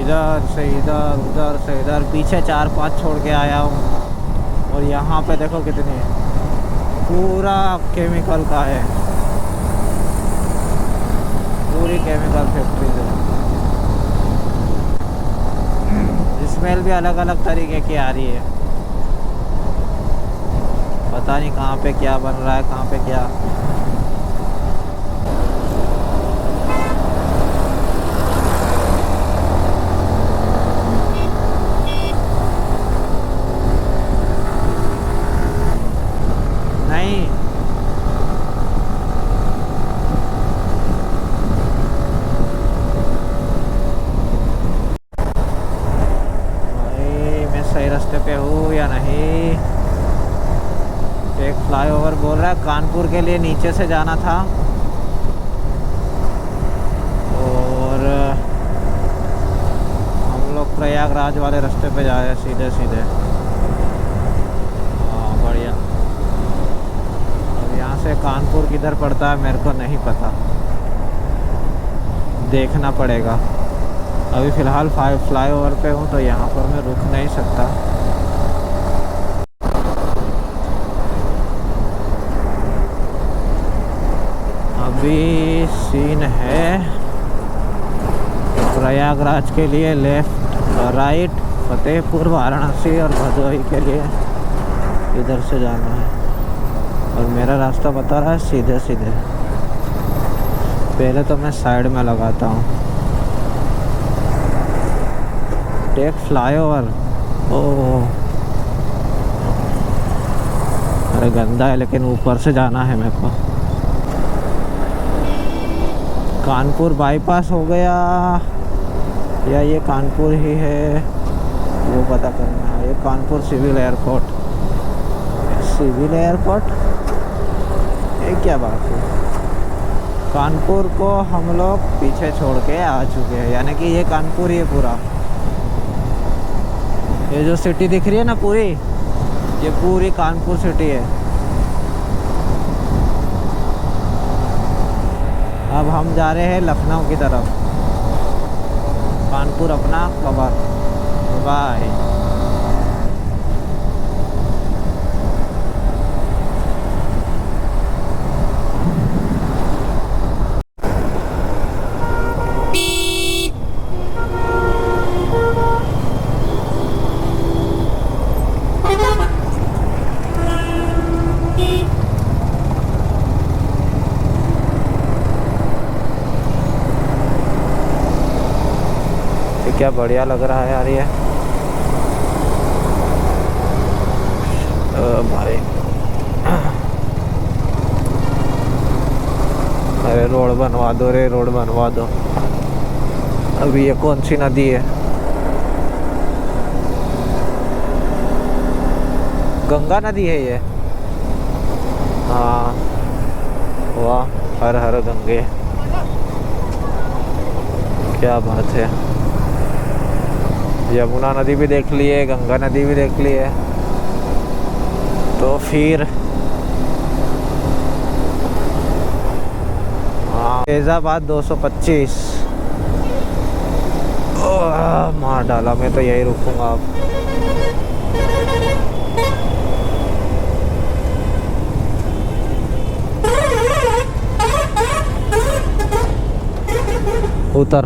इधर से इधर, उधर से इधर, पीछे 4-5 छोड़ के आया हूँ। और यहाँ पे देखो कितनी, पूरा केमिकल का है, पूरी केमिकल फैक्ट्री है। स्मेल भी अलग अलग तरीके की आ रही है, पता नहीं कहाँ पे क्या बन रहा है, कहाँ पे क्या। नहीं, भाई मैं सही रास्ते पे हूँ या नहीं। एक फ्लाईओवर बोल रहा है कानपुर के लिए नीचे से जाना था, और हम लोग प्रयागराज वाले रास्ते पे जा रहे हैं सीधे सीधे। हाँ बढ़िया। अब यहाँ से कानपुर किधर पड़ता है मेरे को नहीं पता, देखना पड़ेगा। अभी फ़िलहाल फ्लाईओवर पे हूँ तो यहाँ पर मैं रुक नहीं सकता। अभी सीन है प्रयागराज के लिए लेफ़्ट राइट, फतेहपुर, वाराणसी और भदोही के लिए इधर से जाना है। और मेरा रास्ता बता रहा है सीधे सीधे। पहले तो मैं साइड में लगाता हूँ। टेक फ्लाईओवर, ओह अरे गंदा है, लेकिन ऊपर से जाना है मेरे को। कानपुर बाईपास हो गया या ये कानपुर ही है वो पता करना है। ये Kanpur civil airport, civil airport, ये क्या बात है। कानपुर को हम लोग पीछे छोड़ के आ चुके हैं, यानी कि ये कानपुर ही है पूरा। ये जो सिटी दिख रही है ना पूरी, ये पूरी कानपुर सिटी है। अब हम जा रहे हैं लखनऊ की तरफ। कानपुर अपना कवर, बाय। क्या बढ़िया लग रहा है यार ये। भाई अरे रोड बनवा दो रे, रोड बनवा दो। अभी ये कौन सी नदी है? गंगा नदी है ये। हाँ वाह, हर हर गंगे, क्या बात है। यमुना नदी भी देख लिए, गंगा नदी भी देख लिए, तो फिर हाँ फैज़ाबाद 225 मार डाला। मैं तो यही रुकूंगा अब। उतर।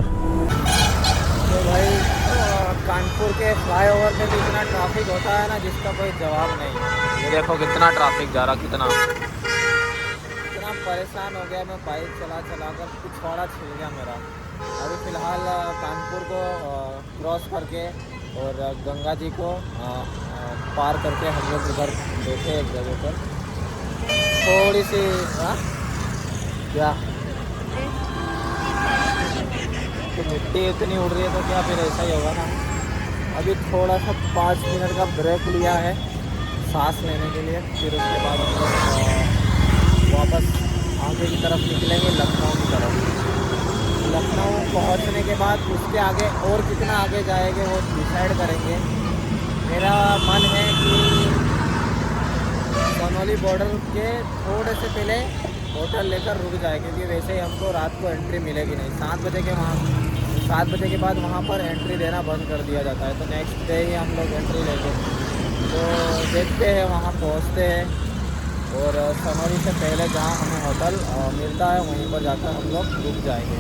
कानपुर के फ्लाईओवर पे भी इतना ट्रैफिक होता है ना जिसका कोई जवाब नहीं। ये देखो कितना ट्रैफिक जा रहा, कितना परेशान हो गया मैं बाइक चला कर, पिछवाड़ा छिल गया मेरा। अभी फ़िलहाल कानपुर को क्रॉस करके और गंगा जी को पार करके हम लोग उधर बैठे एक जगह पर। थोड़ी सी क्या तो मिट्टी इतनी उड़ रही है तो क्या फिर ऐसा ही होगा ना। अभी थोड़ा सा 5 मिनट का ब्रेक लिया है सांस लेने के लिए, फिर उसके बाद हम लोग वापस आगे की तरफ निकलेंगे, लखनऊ की तरफ। लखनऊ पहुंचने के बाद उसके आगे और कितना आगे जाएंगे वो डिसाइड करेंगे। मेरा मन है कि सोनौली बॉर्डर के थोड़े से पहले होटल लेकर रुक जाए, क्योंकि वैसे ही हमको रात को एंट्री मिलेगी नहीं। 7 बजे के बाद वहाँ पर एंट्री देना बंद कर दिया जाता है, तो नेक्स्ट डे ही हम लोग एंट्री लेंगे। तो देखते हैं, वहाँ पहुँचते हैं और सनौली से पहले जहाँ हमें होटल मिलता है वहीं पर जाकर हम लोग रुक जाएंगे।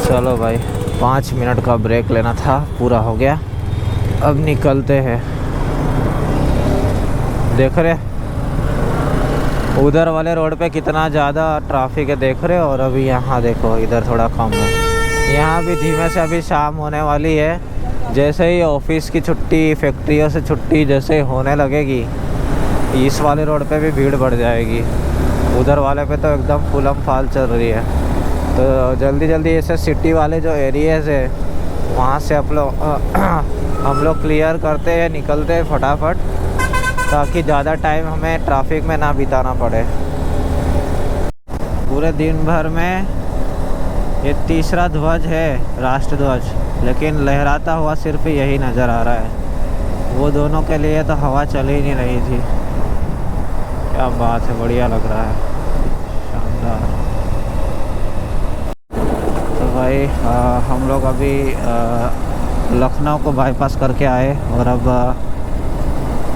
चलो भाई, 5 मिनट का ब्रेक लेना था, पूरा हो गया, अब निकलते हैं। देख रहे उधर वाले रोड पे कितना ज़्यादा ट्रैफिक है, देख रहे हो, और अभी यहाँ देखो इधर थोड़ा कम है। यहाँ भी धीमे से अभी शाम होने वाली है। जैसे ही ऑफिस की छुट्टी, फैक्ट्रियों से छुट्टी जैसे होने लगेगी, इस वाले रोड पे भी भीड़ बढ़ जाएगी। उधर वाले पे तो एकदम फुलम फाल चल रही है। तो जल्दी जल्दी ऐसे सिटी वाले जो एरियाज है वहाँ से हम लोग क्लियर करते हैं, निकलते हैं फटाफट, ताकि ज़्यादा टाइम हमें ट्रैफिक में ना बिताना पड़े। पूरे दिन भर में ये तीसरा ध्वज है, राष्ट्र ध्वज, लेकिन लहराता हुआ सिर्फ यही नज़र आ रहा है। वो दोनों के लिए तो हवा चल ही नहीं रही थी। क्या बात है, बढ़िया लग रहा है, शानदार। तो भाई हम लोग अभी लखनऊ को बाईपास करके आए और अब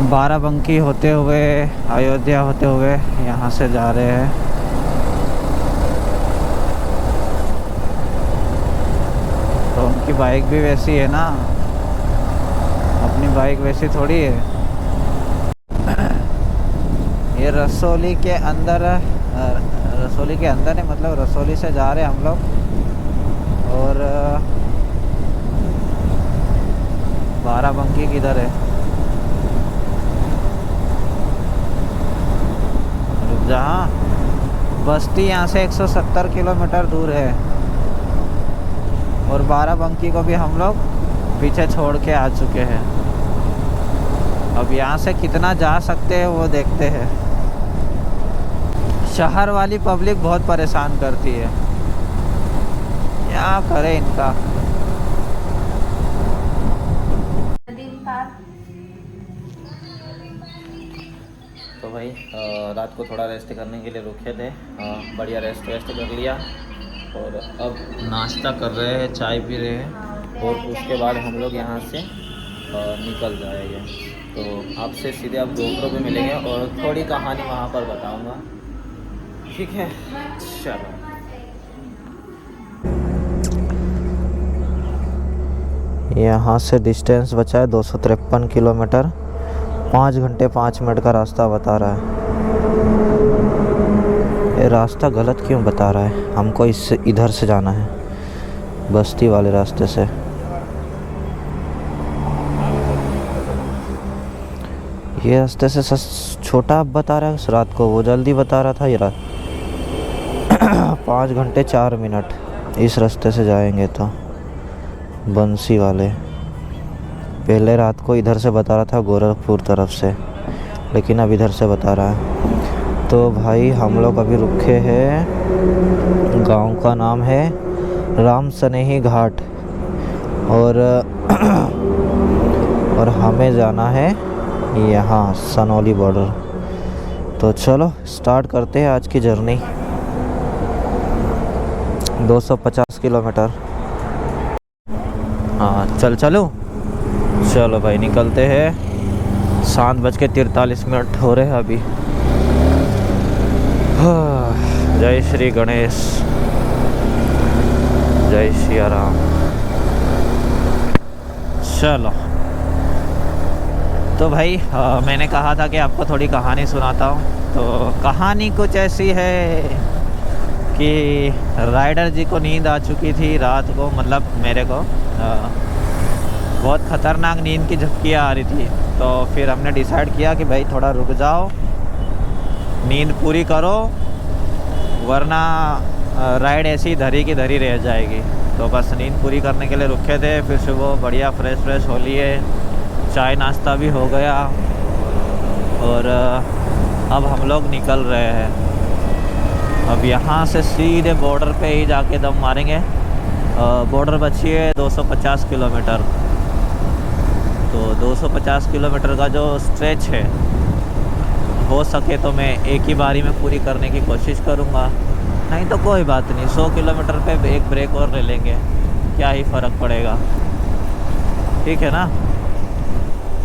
बाराबंकी होते हुए, अयोध्या होते हुए यहाँ से जा रहे हैं। तो उनकी बाइक भी वैसी है ना, अपनी बाइक वैसी थोड़ी है। ये रसौली के अंदर है, मतलब रसौली से जा रहे हैं हम लोग। और बाराबंकी किधर है, जहाँ बस्ती यहाँ से 170 किलोमीटर दूर है, और बाराबंकी को भी हम लोग पीछे छोड़ के आ चुके हैं। अब यहाँ से कितना जा सकते हैं वो देखते हैं। शहर वाली पब्लिक बहुत परेशान करती है, क्या करे इनका। तो भाई रात को थोड़ा रेस्ट करने के लिए रुके थे, बढ़िया रेस्ट कर लिया, और अब नाश्ता कर रहे हैं, चाय पी रहे हैं, और उसके बाद हम लोग यहाँ से निकल जाएंगे। तो आपसे सीधे आप GoPro पे मिलेंगे और थोड़ी कहानी वहाँ पर बताऊँगा, ठीक है? चलो। यहाँ से डिस्टेंस बचा है 253 किलोमीटर, 5 घंटे 5 मिनट का रास्ता बता रहा है। ये रास्ता गलत क्यों बता रहा है? हमको इससे इधर से जाना है, बस्ती वाले रास्ते से। ये रास्ते से छोटा बता रहा है उस रात को, वो जल्दी बता रहा था। ये रात 5 घंटे 4 मिनट इस रास्ते से जाएंगे तो बंसी वाले। पहले रात को इधर से बता रहा था गोरखपुर तरफ से, लेकिन अब इधर से बता रहा है। तो भाई हम लोग अभी रुके हैं, गांव का नाम है राम सनेही घाट, और हमें जाना है यहाँ सनौली बॉर्डर। तो चलो स्टार्ट करते हैं आज की जर्नी। 250 किलोमीटर। हाँ चलो भाई निकलते हैं। 7:43 हो रहे हैं अभी। जय श्री गणेश, जय सिया राम। चलो तो भाई मैंने कहा था कि आपको थोड़ी कहानी सुनाता हूँ। तो कहानी कुछ ऐसी है कि राइडर जी को नींद आ चुकी थी रात को, मतलब मेरे को बहुत ख़तरनाक नींद की झपकियाँ आ रही थी। तो फिर हमने डिसाइड किया कि भाई थोड़ा रुक जाओ, नींद पूरी करो, वरना राइड ऐसी धरी की धरी रह जाएगी। तो बस नींद पूरी करने के लिए रुके थे। फिर सुबह बढ़िया फ्रेश हो लिए, चाय नाश्ता भी हो गया, और अब हम लोग निकल रहे हैं। अब यहाँ से सीधे बॉर्डर पे ही जाके दम मारेंगे। बॉर्डर बची है 250 किलोमीटर। तो 250 किलोमीटर का जो स्ट्रेच है हो सके तो मैं एक ही बारी में पूरी करने की कोशिश करूँगा, नहीं तो कोई बात नहीं, 100 किलोमीटर पे एक ब्रेक और ले लेंगे, क्या ही फ़र्क पड़ेगा। ठीक है ना।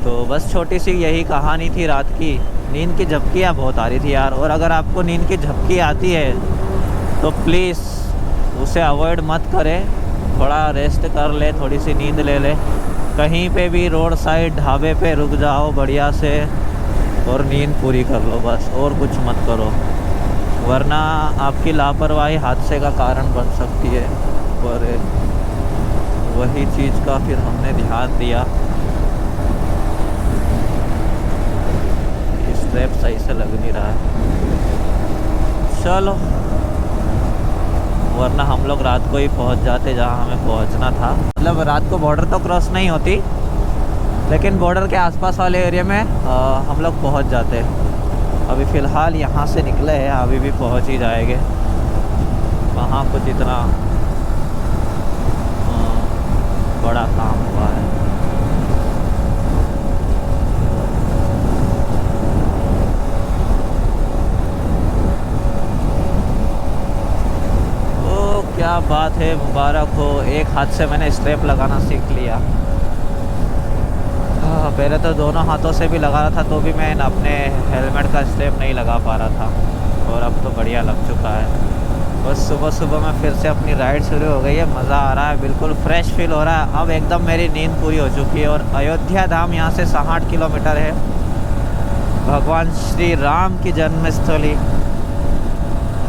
तो बस छोटी सी यही कहानी थी रात की। नींद की झपकियाँ बहुत आ रही थी यार, और अगर आपको नींद की झपकी आती है तो प्लीज़ उसे अवॉइड मत करें, थोड़ा रेस्ट कर ले, थोड़ी सी नींद ले ले, कहीं पे भी रोड साइड ढाबे पे रुक जाओ बढ़िया से और नींद पूरी कर लो बस, और कुछ मत करो, वरना आपकी लापरवाही हादसे का कारण बन सकती है। और वही चीज़ का फिर हमने ध्यान दिया, स्ट्रैप सही से लग नहीं रहा है। चलो, वरना हम लोग रात को ही पहुंच जाते जहां हमें पहुंचना था। मतलब रात को बॉर्डर तो क्रॉस नहीं होती, लेकिन बॉर्डर के आसपास वाले एरिया में हम लोग पहुंच जाते। अभी फ़िलहाल यहाँ से निकले हैं, अभी भी पहुंच ही जाएंगे। वहाँ कुछ इतना बड़ा काम हुआ है। ओ क्या बात है, मुबारक हो, एक हाथ से मैंने स्ट्रैप लगाना सीख लिया। पहले तो दोनों हाथों से भी लगा रहा था तो भी मैं अपने हेलमेट का स्ट्रैप नहीं लगा पा रहा था, और अब तो बढ़िया लग चुका है। बस सुबह सुबह में फिर से अपनी राइड शुरू हो गई है, मज़ा आ रहा है, बिल्कुल फ्रेश फील हो रहा है। अब एकदम मेरी नींद पूरी हो चुकी है। और अयोध्या धाम यहाँ से 60 किलोमीटर है, भगवान श्री राम की जन्मस्थली।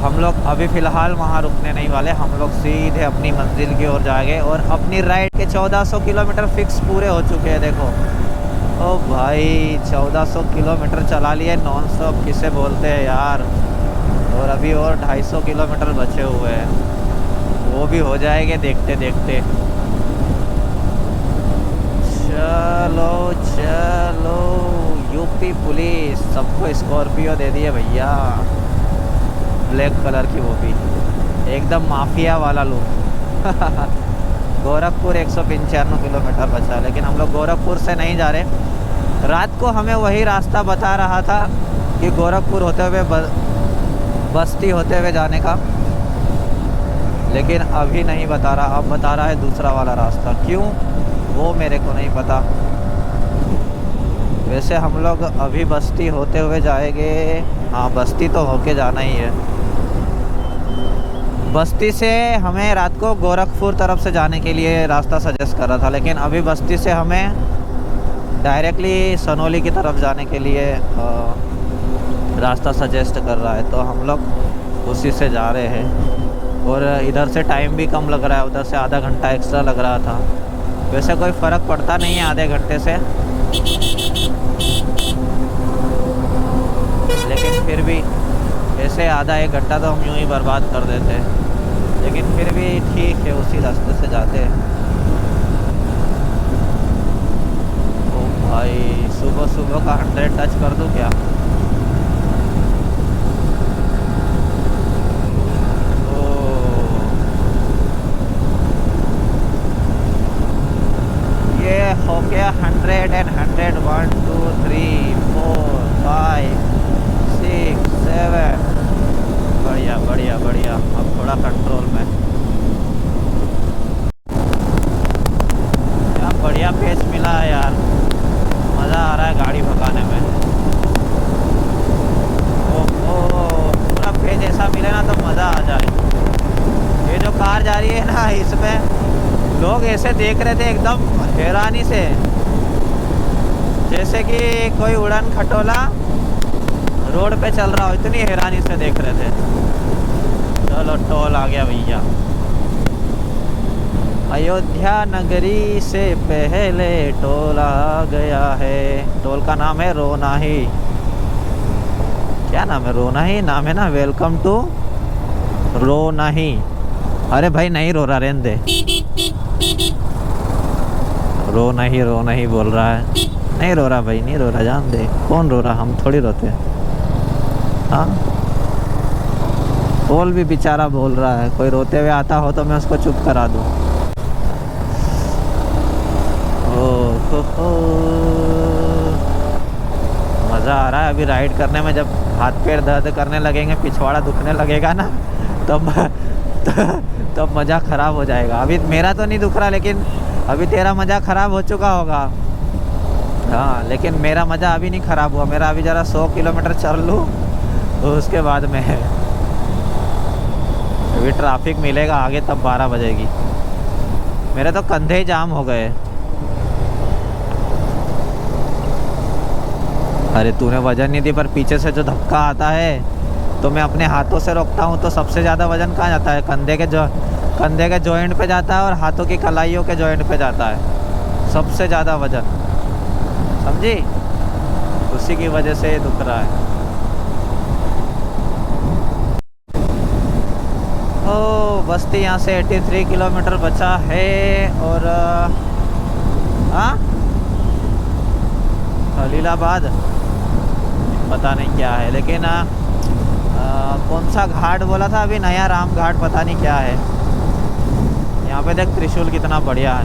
हम लोग अभी फ़िलहाल वहाँ रुकने नहीं वाले, हम लोग सीधे अपनी मंजिल की ओर जाएंगे। और अपनी राइड के 1400 किलोमीटर फिक्स पूरे हो चुके हैं। देखो ओ भाई, 1400 किलोमीटर चला लिए नॉन स्टॉप, किसे बोलते हैं यार। और अभी और 250 किलोमीटर बचे हुए हैं, वो भी हो जाएंगे देखते देखते। चलो चलो, यूपी पुलिस सबको स्कॉर्पियो दे दिए भैया, ब्लैक कलर की, वो भी एकदम माफिया वाला लुक। गोरखपुर 195 किलोमीटर बचा, लेकिन हम लोग गोरखपुर से नहीं जा रहे। रात को हमें वही रास्ता बता रहा था कि गोरखपुर होते हुए बस्ती होते हुए जाने का, लेकिन अभी नहीं बता रहा, अब बता रहा है दूसरा वाला रास्ता। क्यों वो मेरे को नहीं पता। वैसे हम लोग अभी बस्ती होते हुए जाएंगे। हाँ, बस्ती तो होके जाना ही है। बस्ती से हमें रात को गोरखपुर तरफ से जाने के लिए रास्ता सजेस्ट कर रहा था, लेकिन अभी बस्ती से हमें डायरेक्टली सनोली की तरफ जाने के लिए रास्ता सजेस्ट कर रहा है, तो हम लोग उसी से जा रहे हैं। और इधर से टाइम भी कम लग रहा है, उधर से आधा घंटा एक्स्ट्रा लग रहा था। वैसे कोई फ़र्क पड़ता नहीं है आधे घंटे से, लेकिन फिर भी ऐसे आधा एक घंटा तो हम यूँ ही बर्बाद कर देते हैं, लेकिन फिर भी ठीक है, उसी रास्ते से जाते हैं। ओ भाई, सुबह सुबह का 100 टच कर दूँ क्या? ये हो गया 100 and 100, 1 2 3 4 5 6 7। बढ़िया बढ़िया बढ़िया, अब थोड़ा कंट्रोल में। क्या बढ़िया पेस मिला है यार, मज़ा आ रहा है गाड़ी भगाने में। ओहो, पूरा पेज ऐसा मिले ना तो मज़ा आ जाए। ये जो कार जा रही है ना, इसमें लोग ऐसे देख रहे थे एकदम हैरानी से, जैसे कि कोई उड़न खटोला रोड पे चल रहा हो, इतनी हैरानी से देख रहे थे। चलो, टोल आ गया भैया। अयोध्या नगरी से पहले टोल आ गया है। टोल का नाम है रोनाही। क्या नाम है? रोनाही नाम है ना। Welcome to Ronahi. अरे भाई नहीं रो रहा, रहने दे। रो नहीं बोल रहा है। नहीं रो रहा भाई, नहीं रो रहा, जान दे। कौन रो रहा? हम थोड़ी रोते हैं। हाँ, टोल भी बेचारा बोल रहा है। कोई रोते हुए आता हो तो मैं उसको चुप करा दूँ। हो मज़ा मज़ा आ रहा है अभी राइड करने में। जब हाथ पैर दर्द करने लगेंगे, पिछवाड़ा दुखने लगेगा ना, तब तब मज़ा ख़राब हो जाएगा। अभी मेरा तो नहीं दुख रहा, लेकिन अभी तेरा मज़ा ख़राब हो चुका होगा। हाँ, लेकिन मेरा मज़ा अभी नहीं ख़राब हुआ। मेरा अभी ज़रा 100 किलोमीटर चल लूँ तो उसके बाद में है। अभी ट्रैफिक मिलेगा आगे, तब 12 बजेगी। मेरे तो कंधे ही जाम हो गए। अरे तूने वजन नहीं दी, पर पीछे से जो धक्का आता है तो मैं अपने हाथों से रोकता हूँ, तो सबसे ज़्यादा वजन कहाँ जाता है? कंधे के जॉइंट पे जाता है और हाथों की कलाइयों के जॉइंट पे जाता है सबसे ज़्यादा वजन, समझी? उसी की वजह से ये दुख रहा है। ओ बस्ती यहाँ से 83 किलोमीटर बचा है। और हाँ, खलीलाबाद पता नहीं क्या है, लेकिन कौन सा घाट बोला था अभी? नया राम घाट, पता नहीं क्या है। यहाँ पे देख त्रिशूल कितना बढ़िया है।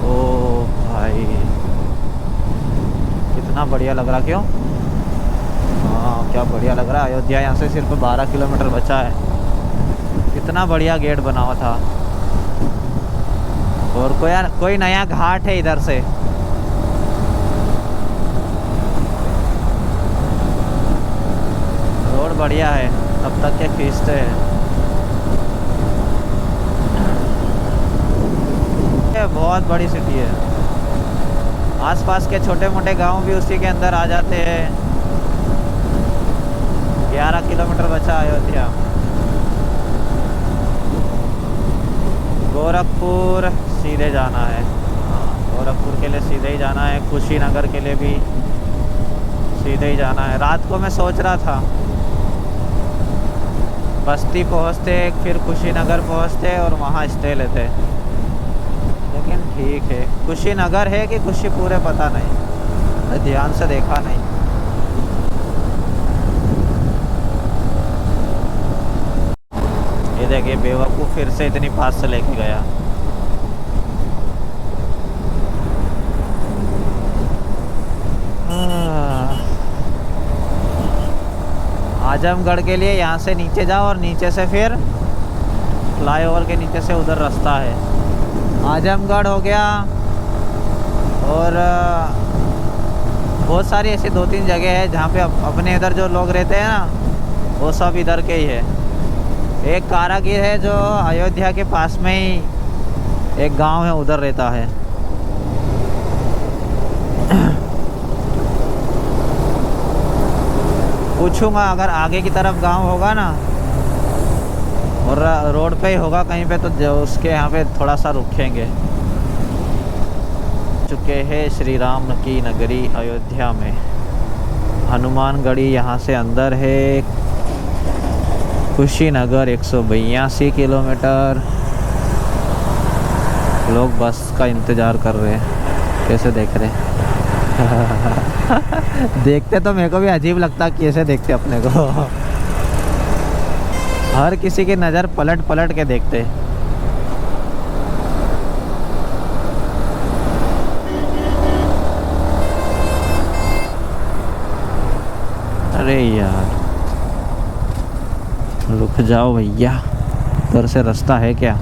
ओ भाई कितना बढ़िया लग रहा, क्यों? हाँ, क्या बढ़िया लग रहा है। अयोध्या यहाँ से सिर्फ 12 किलोमीटर बचा है। कितना बढ़िया गेट बना हुआ था। और कोई नया घाट है इधर से। रोड बढ़िया है, तब तक के खींचते हैं। ये बहुत बड़ी सिटी है। आसपास के छोटे मोटे गांव भी उसी के अंदर आ जाते हैं। 11 किलोमीटर बचा अयोध्या। गोरखपुर सीधे जाना है। गोरखपुर के लिए सीधे ही जाना है, कुशीनगर के लिए भी सीधे ही जाना है। रात को मैं सोच रहा था बस्ती पहुंचते, फिर कुशीनगर पहुंचते और वहां स्टे लेते, लेकिन ठीक है। कुशीनगर है कि कुशीपुर है पता नहीं, मैं ध्यान से देखा नहीं। ये देखिए बेवकूफ़ फिर से इतनी पास से लेके गया। आजमगढ़ के लिए यहाँ से नीचे जाओ और नीचे से फिर फ्लाईओवर के नीचे से उधर रास्ता है। आजमगढ़ हो गया, और बहुत सारी ऐसी 2-3 जगह है जहाँ पे अपने इधर जो लोग रहते हैं ना, वो सब इधर के ही है। एक कारागिर है जो अयोध्या के पास में ही एक गांव है, उधर रहता है। पूछूंगा अगर आगे की तरफ गांव होगा ना और रोड पे ही होगा कहीं पे, तो जो उसके यहाँ पे थोड़ा सा रुकेंगे। चुके हैं श्री राम की नगरी अयोध्या में। हनुमानगढ़ी यहाँ से अंदर है। कुशीनगर 182 किलोमीटर। लोग बस का इंतज़ार कर रहे हैं, कैसे देख रहे हैं। देखते तो मेरे को भी अजीब लगता, कैसे देखते अपने को। हर किसी की नज़र पलट पलट के देखते। अरे यार रुक जाओ भैया, उधर से रास्ता है क्या?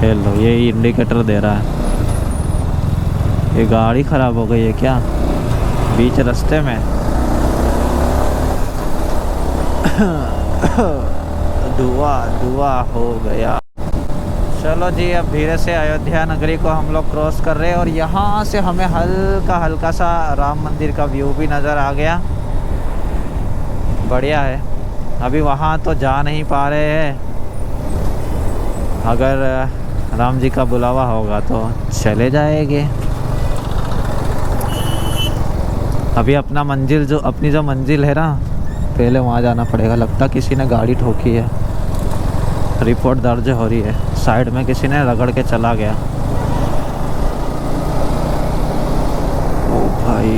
हेलो, ये इंडिकेटर दे रहा है। ये गाड़ी ख़राब हो गई है क्या बीच रास्ते में? धुआं हो गया। चलो जी, अब धीरे से अयोध्या नगरी को हम लोग क्रॉस कर रहे हैं, और यहाँ से हमें हल्का सा राम मंदिर का व्यू भी नज़र आ गया। बढ़िया है। अभी वहाँ तो जा नहीं पा रहे हैं, अगर राम जी का बुलावा होगा तो चले जाएंगे। अभी अपनी जो मंजिल है ना, पहले वहाँ जाना पड़ेगा। लगता किसी ने गाड़ी ठोकी है, रिपोर्ट दर्ज हो रही है। साइड में किसी ने रगड़ के चला गया। ओ भाई,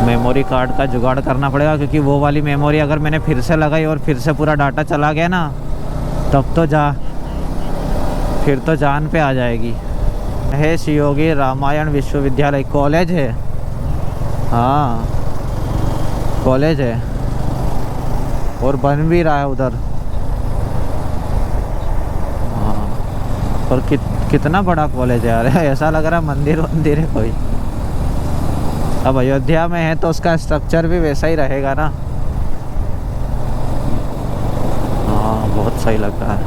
मेमोरी कार्ड का जुगाड़ करना पड़ेगा, क्योंकि वो वाली मेमोरी अगर मैंने फिर से लगाई और फिर से पूरा डाटा चला गया ना, तब तो फिर तो जान पे आ जाएगी। महेश योगी रामायण विश्वविद्यालय कॉलेज है। हाँ कॉलेज है और बन भी रहा है उधर। हाँ और कितना बड़ा कॉलेज है यार ऐसा लग रहा है मंदिर मंदिर है कोई। अब अयोध्या में है तो उसका स्ट्रक्चर भी वैसा ही रहेगा ना। हाँ बहुत सही लग रहा है।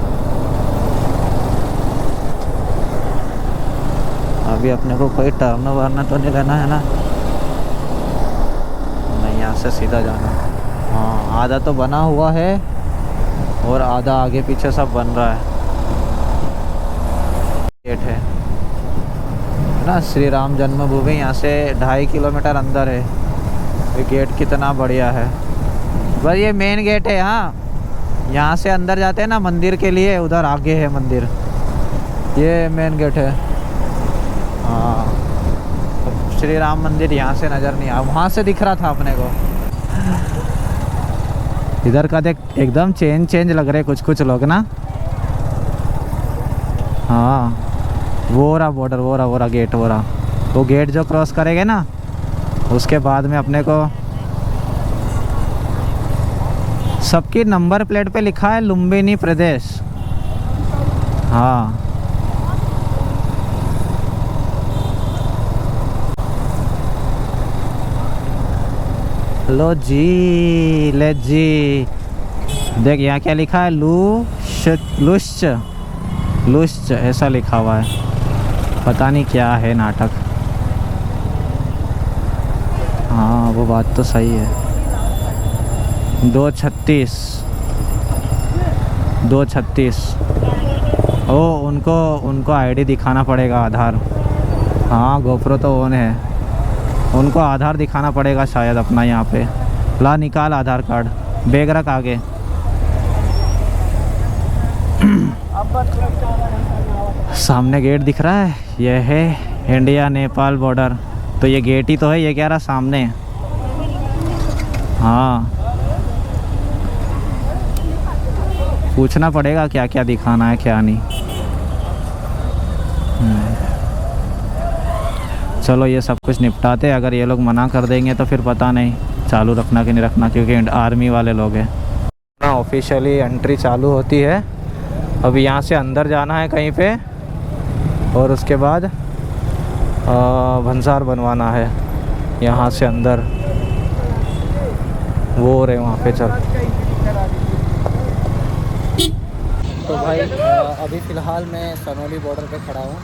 अभी अपने को कोई टर्न वरना तो नहीं लेना है ना। नहीं यहाँ से सीधा जाना। हाँ आधा तो बना हुआ है और आधा आगे पीछे सब बन रहा है। गेट है ना श्री राम जन्मभूमि, यहाँ से 2.5 किलोमीटर अंदर है। ये गेट कितना बढ़िया है। बस ये मेन गेट है। हाँ यहाँ से अंदर जाते हैं ना मंदिर के लिए, उधर आगे है मंदिर। ये मेन गेट है। हाँ श्री राम मंदिर यहाँ से नज़र नहीं आया, वहाँ से दिख रहा था अपने को। इधर का देख एकदम चेंज लग रहे कुछ कुछ लोग ना। हाँ वो रहा बॉर्डर, वो रहा गेट, वो गेट जो क्रॉस करेंगे ना उसके बाद में अपने को सबकी नंबर प्लेट पे लिखा है लुम्बिनी प्रदेश। हाँ लो जी ले जी। देख यहाँ क्या लिखा है लुश्च ऐसा लिखा हुआ है। पता नहीं क्या है नाटक। हाँ वो बात तो सही है। 236 ओ उनको आईडी दिखाना पड़ेगा, आधार। हाँ गोप्रो तो ऑन है, उनको आधार दिखाना पड़ेगा शायद अपना। यहाँ पे ला निकाल आधार कार्ड, बैग रख आगे। सामने गेट दिख रहा है, यह है इंडिया नेपाल बॉर्डर। तो ये गेट ही तो है, ये कह रहा सामने। हाँ पूछना पड़ेगा क्या क्या दिखाना है क्या नहीं। चलो ये सब कुछ निपटाते। अगर ये लोग मना कर देंगे तो फिर पता नहीं चालू रखना कि नहीं रखना, क्योंकि आर्मी वाले लोग हैं ना। ऑफिशियली एंट्री चालू होती है। अभी यहाँ से अंदर जाना है कहीं पे और उसके बाद भंसार बनवाना है। यहाँ से अंदर वो रहे वहाँ पे। चल तो भाई अभी फ़िलहाल मैं सनोली बॉर्डर पे खड़ा हूँ।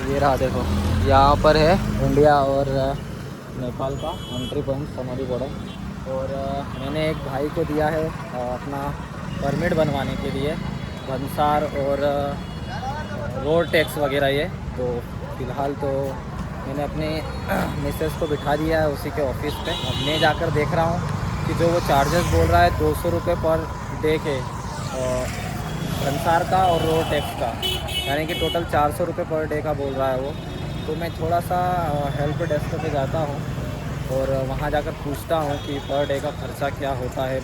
ये रहा देखो, यहाँ पर है इंडिया और नेपाल का एंट्री पॉइंट सनोली बॉर्डर। और मैंने एक भाई को दिया है अपना परमिट बनवाने के लिए भंसार और रोड टैक्स वगैरह ये। तो फ़िलहाल तो मैंने अपने मिसेस को बिठा दिया है उसी के ऑफिस पे। अब मैं जाकर देख रहा हूँ कि जो वो चार्जेस बोल रहा है 200 रुपये पर डे के भंसार का और रोड टैक्स का, यानी कि टोटल 400 रुपये पर डे का बोल रहा है वो। तो मैं थोड़ा सा हेल्प डेस्क पे जाता हूँ और वहाँ जाकर पूछता हूँ कि पर डे का खर्चा क्या होता है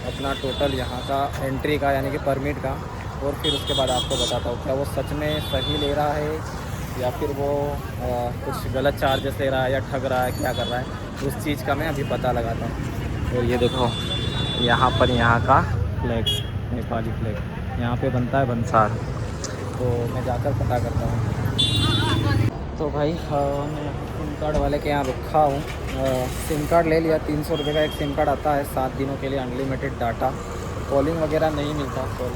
अपना टोटल यहाँ का एंट्री का, यानी कि परमिट का। और फिर उसके बाद आपको बताता हूँ क्या वो सच में सही ले रहा है या फिर वो कुछ गलत चार्जेस ले रहा है या ठग रहा है, क्या कर रहा है, उस चीज़ का मैं अभी पता लगाता हूँ। और ये देखो यहाँ पर यहाँ का फ्लैग, नेपाली फ्लैग यहाँ पे बनता है भंसार। तो मैं जाकर पता करता हूँ। तो भाई मैं सिम कार्ड वाले के यहाँ रुका हूँ। सिम कार्ड ले लिया, 300 रुपये का एक सिम कार्ड आता है 7 दिनों के लिए अनलिमिटेड डाटा, कॉलिंग वगैरह नहीं मिलता कॉल।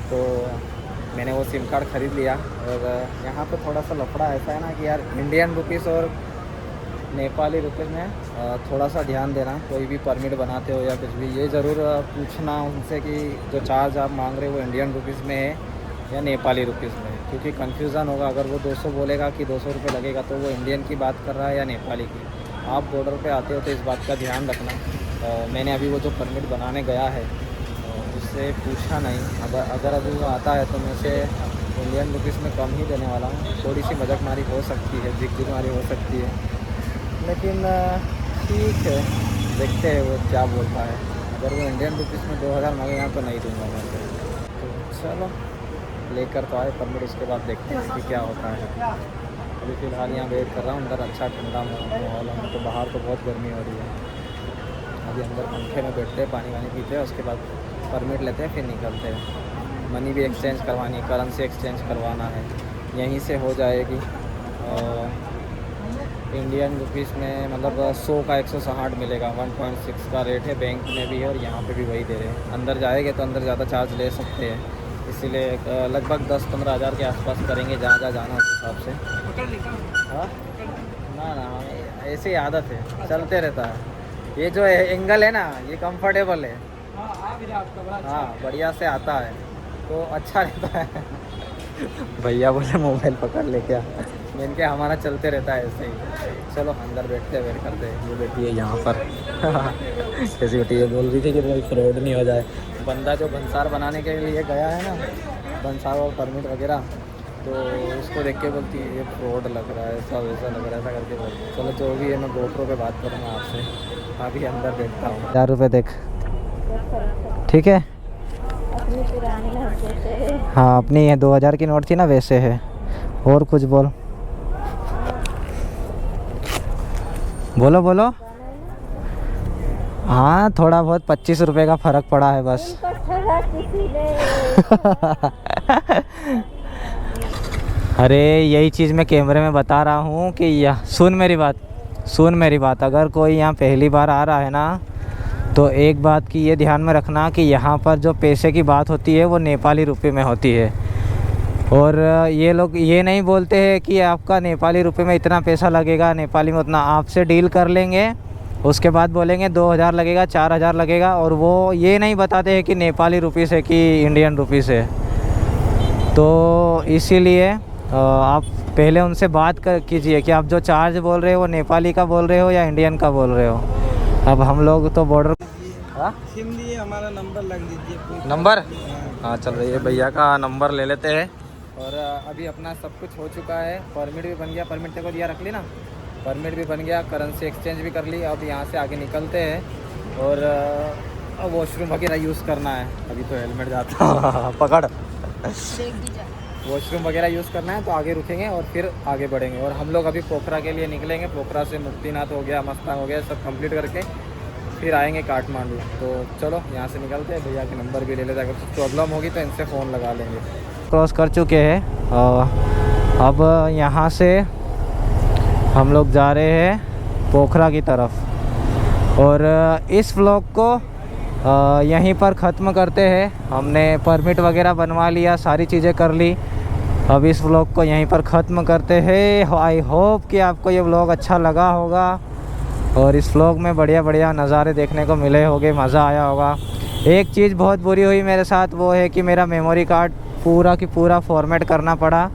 तो मैंने वो सिम कार्ड ख़रीद लिया। और यहाँ पे थोड़ा सा लफड़ा ऐसा है ना कि यार इंडियन रुपीस और नेपाली रुपीस में थोड़ा सा ध्यान देना। कोई भी परमिट बनाते हो या कुछ भी, ये ज़रूर पूछना उनसे कि जो चार्ज आप मांग रहे हो वो इंडियन रुपीस में है या नेपाली रुपीस में, क्योंकि कन्फ्यूज़न होगा। अगर वो 200 बोलेगा कि 200 रुपये लगेगा तो वो इंडियन की बात कर रहा है या नेपाली की। आप बॉर्डर पे आते हो तो इस बात का ध्यान रखना। मैंने अभी वो जो परमिट बनाने गया है उससे पूछा नहीं। अगर अभी वो आता है तो मैं उसे इंडियन रुपीस में कम ही देने वाला हूँ। थोड़ी सी मजाकमारी हो सकती है, जिगजिगमारी हो सकती है, लेकिन ठीक है, देखते हैं वो क्या बोलता है। अगर वो इंडियन रुपीस में 2000 मांगेगा तो नहीं दूंगा मैं उसे। तो चलो लेकर तो आए परमिट, उसके बाद देखते हैं कि क्या होता है।
अभी फ़िलहाल यहाँ वेट कर रहा हूँ, अंदर अच्छा ठंडा माहौल है, तो बाहर तो बहुत गर्मी हो रही है। अभी अंदर पंखे में बैठते हैं, पानी वानी पीते हैं, उसके बाद परमिट लेते हैं, फिर निकलते हैं। मनी भी एक्सचेंज करवानी है, करेंसी एक्सचेंज करवाना है, यहीं से हो जाएगी। इंडियन रुपीस में मतलब 100 का 160 मिलेगा, 1.6 का रेट है, बैंक में भी है और यहाँ पे भी वही दे रहे हैं। अंदर जाएंगे तो अंदर ज़्यादा चार्ज ले सकते हैं, इसीलिए लगभग 10-15 हज़ार के आसपास करेंगे, जहाँ जहाँ जाना उस हिसाब से। हाँ ना ऐसे ही आदत है, चलते रहता है। ये जो एंगल है ना, ये कंफर्टेबल है, हाँ बढ़िया से आता है तो अच्छा रहता है। भैया बोले मोबाइल पकड़ ले क्या, इनके हमारा चलते रहता है ऐसे ही। चलो अंदर बैठते हैं, वेट करते हैं। ये बैठी है यहाँ पर कैसी बैठी है, बोल रही थी कि कोई फ्रॉड नहीं हो जाए। बंदा जो भंसार बनाने के लिए गया है ना, भंसार और परमिट वगैरह, तो उसको देख के बोलती है ये फ्रॉड लग रहा है, ऐसा वैसा लग रहा है, ऐसा करके बोलती। चलो जो भी है, मैं GoPro पे बात करूँगा आपसे, अभी अंदर बैठता हूँ। 1000 रुपये देख, ठीक है।
अपनी पुरानी है।
हाँ अपनी है, 2000 की नोट थी ना, वैसे है। और कुछ बोल, बोलो। हाँ थोड़ा बहुत 25 रुपये का फ़र्क पड़ा है बस। अरे यही चीज़ मैं कैमरे में बता रहा हूँ कि यह सुन मेरी बात। अगर कोई यहाँ पहली बार आ रहा है ना, तो एक बात की ये ध्यान में रखना कि यहाँ पर जो पैसे की बात होती है वो नेपाली रुपए में होती है। और ये लोग ये नहीं बोलते हैं कि आपका नेपाली रुपए में इतना पैसा लगेगा, नेपाली में उतना। आपसे डील कर लेंगे, उसके बाद बोलेंगे 2000 लगेगा, 4000 लगेगा, और वो ये नहीं बताते हैं कि नेपाली रुपये से कि इंडियन रुपये से। तो इसीलिए आप पहले उनसे बात कीजिए कि आप जो चार्ज बोल रहे हो वो नेपाली का बोल रहे हो या इंडियन का बोल रहे हो। अब हम लोग तो बॉर्डर
सिम लिए, हमारा नंबर लग लीजिए।
नंबर, हाँ चल रही है, भैया का नंबर ले लेते हैं। और अभी अपना सब कुछ हो चुका है, परमिट भी बन गया, परमिट तेरे को दिया रख ली ना, परमिट भी बन गया, करेंसी एक्सचेंज भी कर ली। अब यहाँ से आगे निकलते हैं और वॉशरूम वगैरह यूज़ करना है। अभी तो हेलमेट जाता पकड़, वॉशरूम वगैरह यूज़ करना है, तो आगे रुकेंगे और फिर आगे बढ़ेंगे। और हम लोग अभी पोखरा के लिए निकलेंगे। पोखरा से मुक्तिनाथ हो गया, मस्तांग हो गया, सब कंप्लीट करके फिर आएंगे काठमांडू। तो चलो यहाँ से निकलते हैं। भैया के नंबर भी ले लेते हैं, अगर कुछ प्रॉब्लम होगी तो इनसे फ़ोन लगा लेंगे। क्रॉस कर चुके हैं, अब यहाँ से हम लोग जा रहे हैं पोखरा की तरफ। और इस व्लॉग को यहीं पर ख़त्म करते हैं। हमने परमिट वगैरह बनवा लिया, सारी चीज़ें कर ली। अब इस व्लॉग को यहीं पर ख़त्म करते हैं। आई होप कि आपको ये व्लॉग अच्छा लगा होगा और इस व्लॉग में बढ़िया बढ़िया नज़ारे देखने को मिले होंगे, मज़ा आया होगा। एक चीज़ बहुत बुरी हुई मेरे साथ, वो है कि मेरा मेमोरी कार्ड पूरा की पूरा फॉर्मेट करना पड़ा,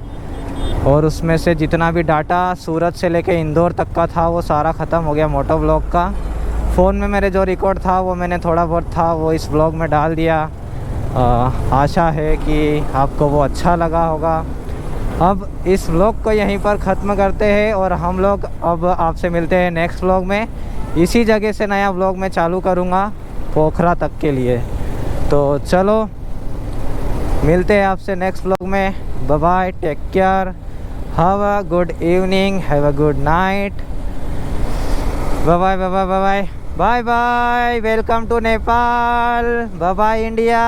और उसमें से जितना भी डाटा सूरत से लेके इंदौर तक का था वो सारा ख़त्म हो गया मोटो व्लॉग का। फ़ोन में मेरे जो रिकॉर्ड था वो मैंने थोड़ा बहुत था वो इस व्लॉग में डाल दिया। आशा है कि आपको वो अच्छा लगा होगा। अब इस व्लॉग को यहीं पर ख़त्म करते हैं और हम लोग अब आपसे मिलते हैं नेक्स्ट व्लॉग में। इसी जगह से नया व्लॉग मैं चालू करूँगा पोखरा तक के लिए। तो चलो मिलते हैं आपसे नेक्स्ट व्लॉग में। Bye bye, take care, have a good evening, have a good night, bye bye bye bye bye bye bye. Welcome to Nepal, bye bye India.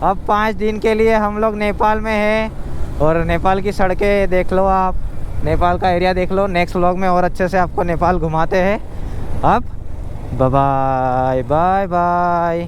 अब 5 दिन के लिए हम लोग नेपाल में हैं और नेपाल की सड़कें देख लो, आप नेपाल का एरिया देख लो। नेक्स्ट व्लॉग में और अच्छे से आपको नेपाल घुमाते हैं। अब बाय बाय बाय बाय।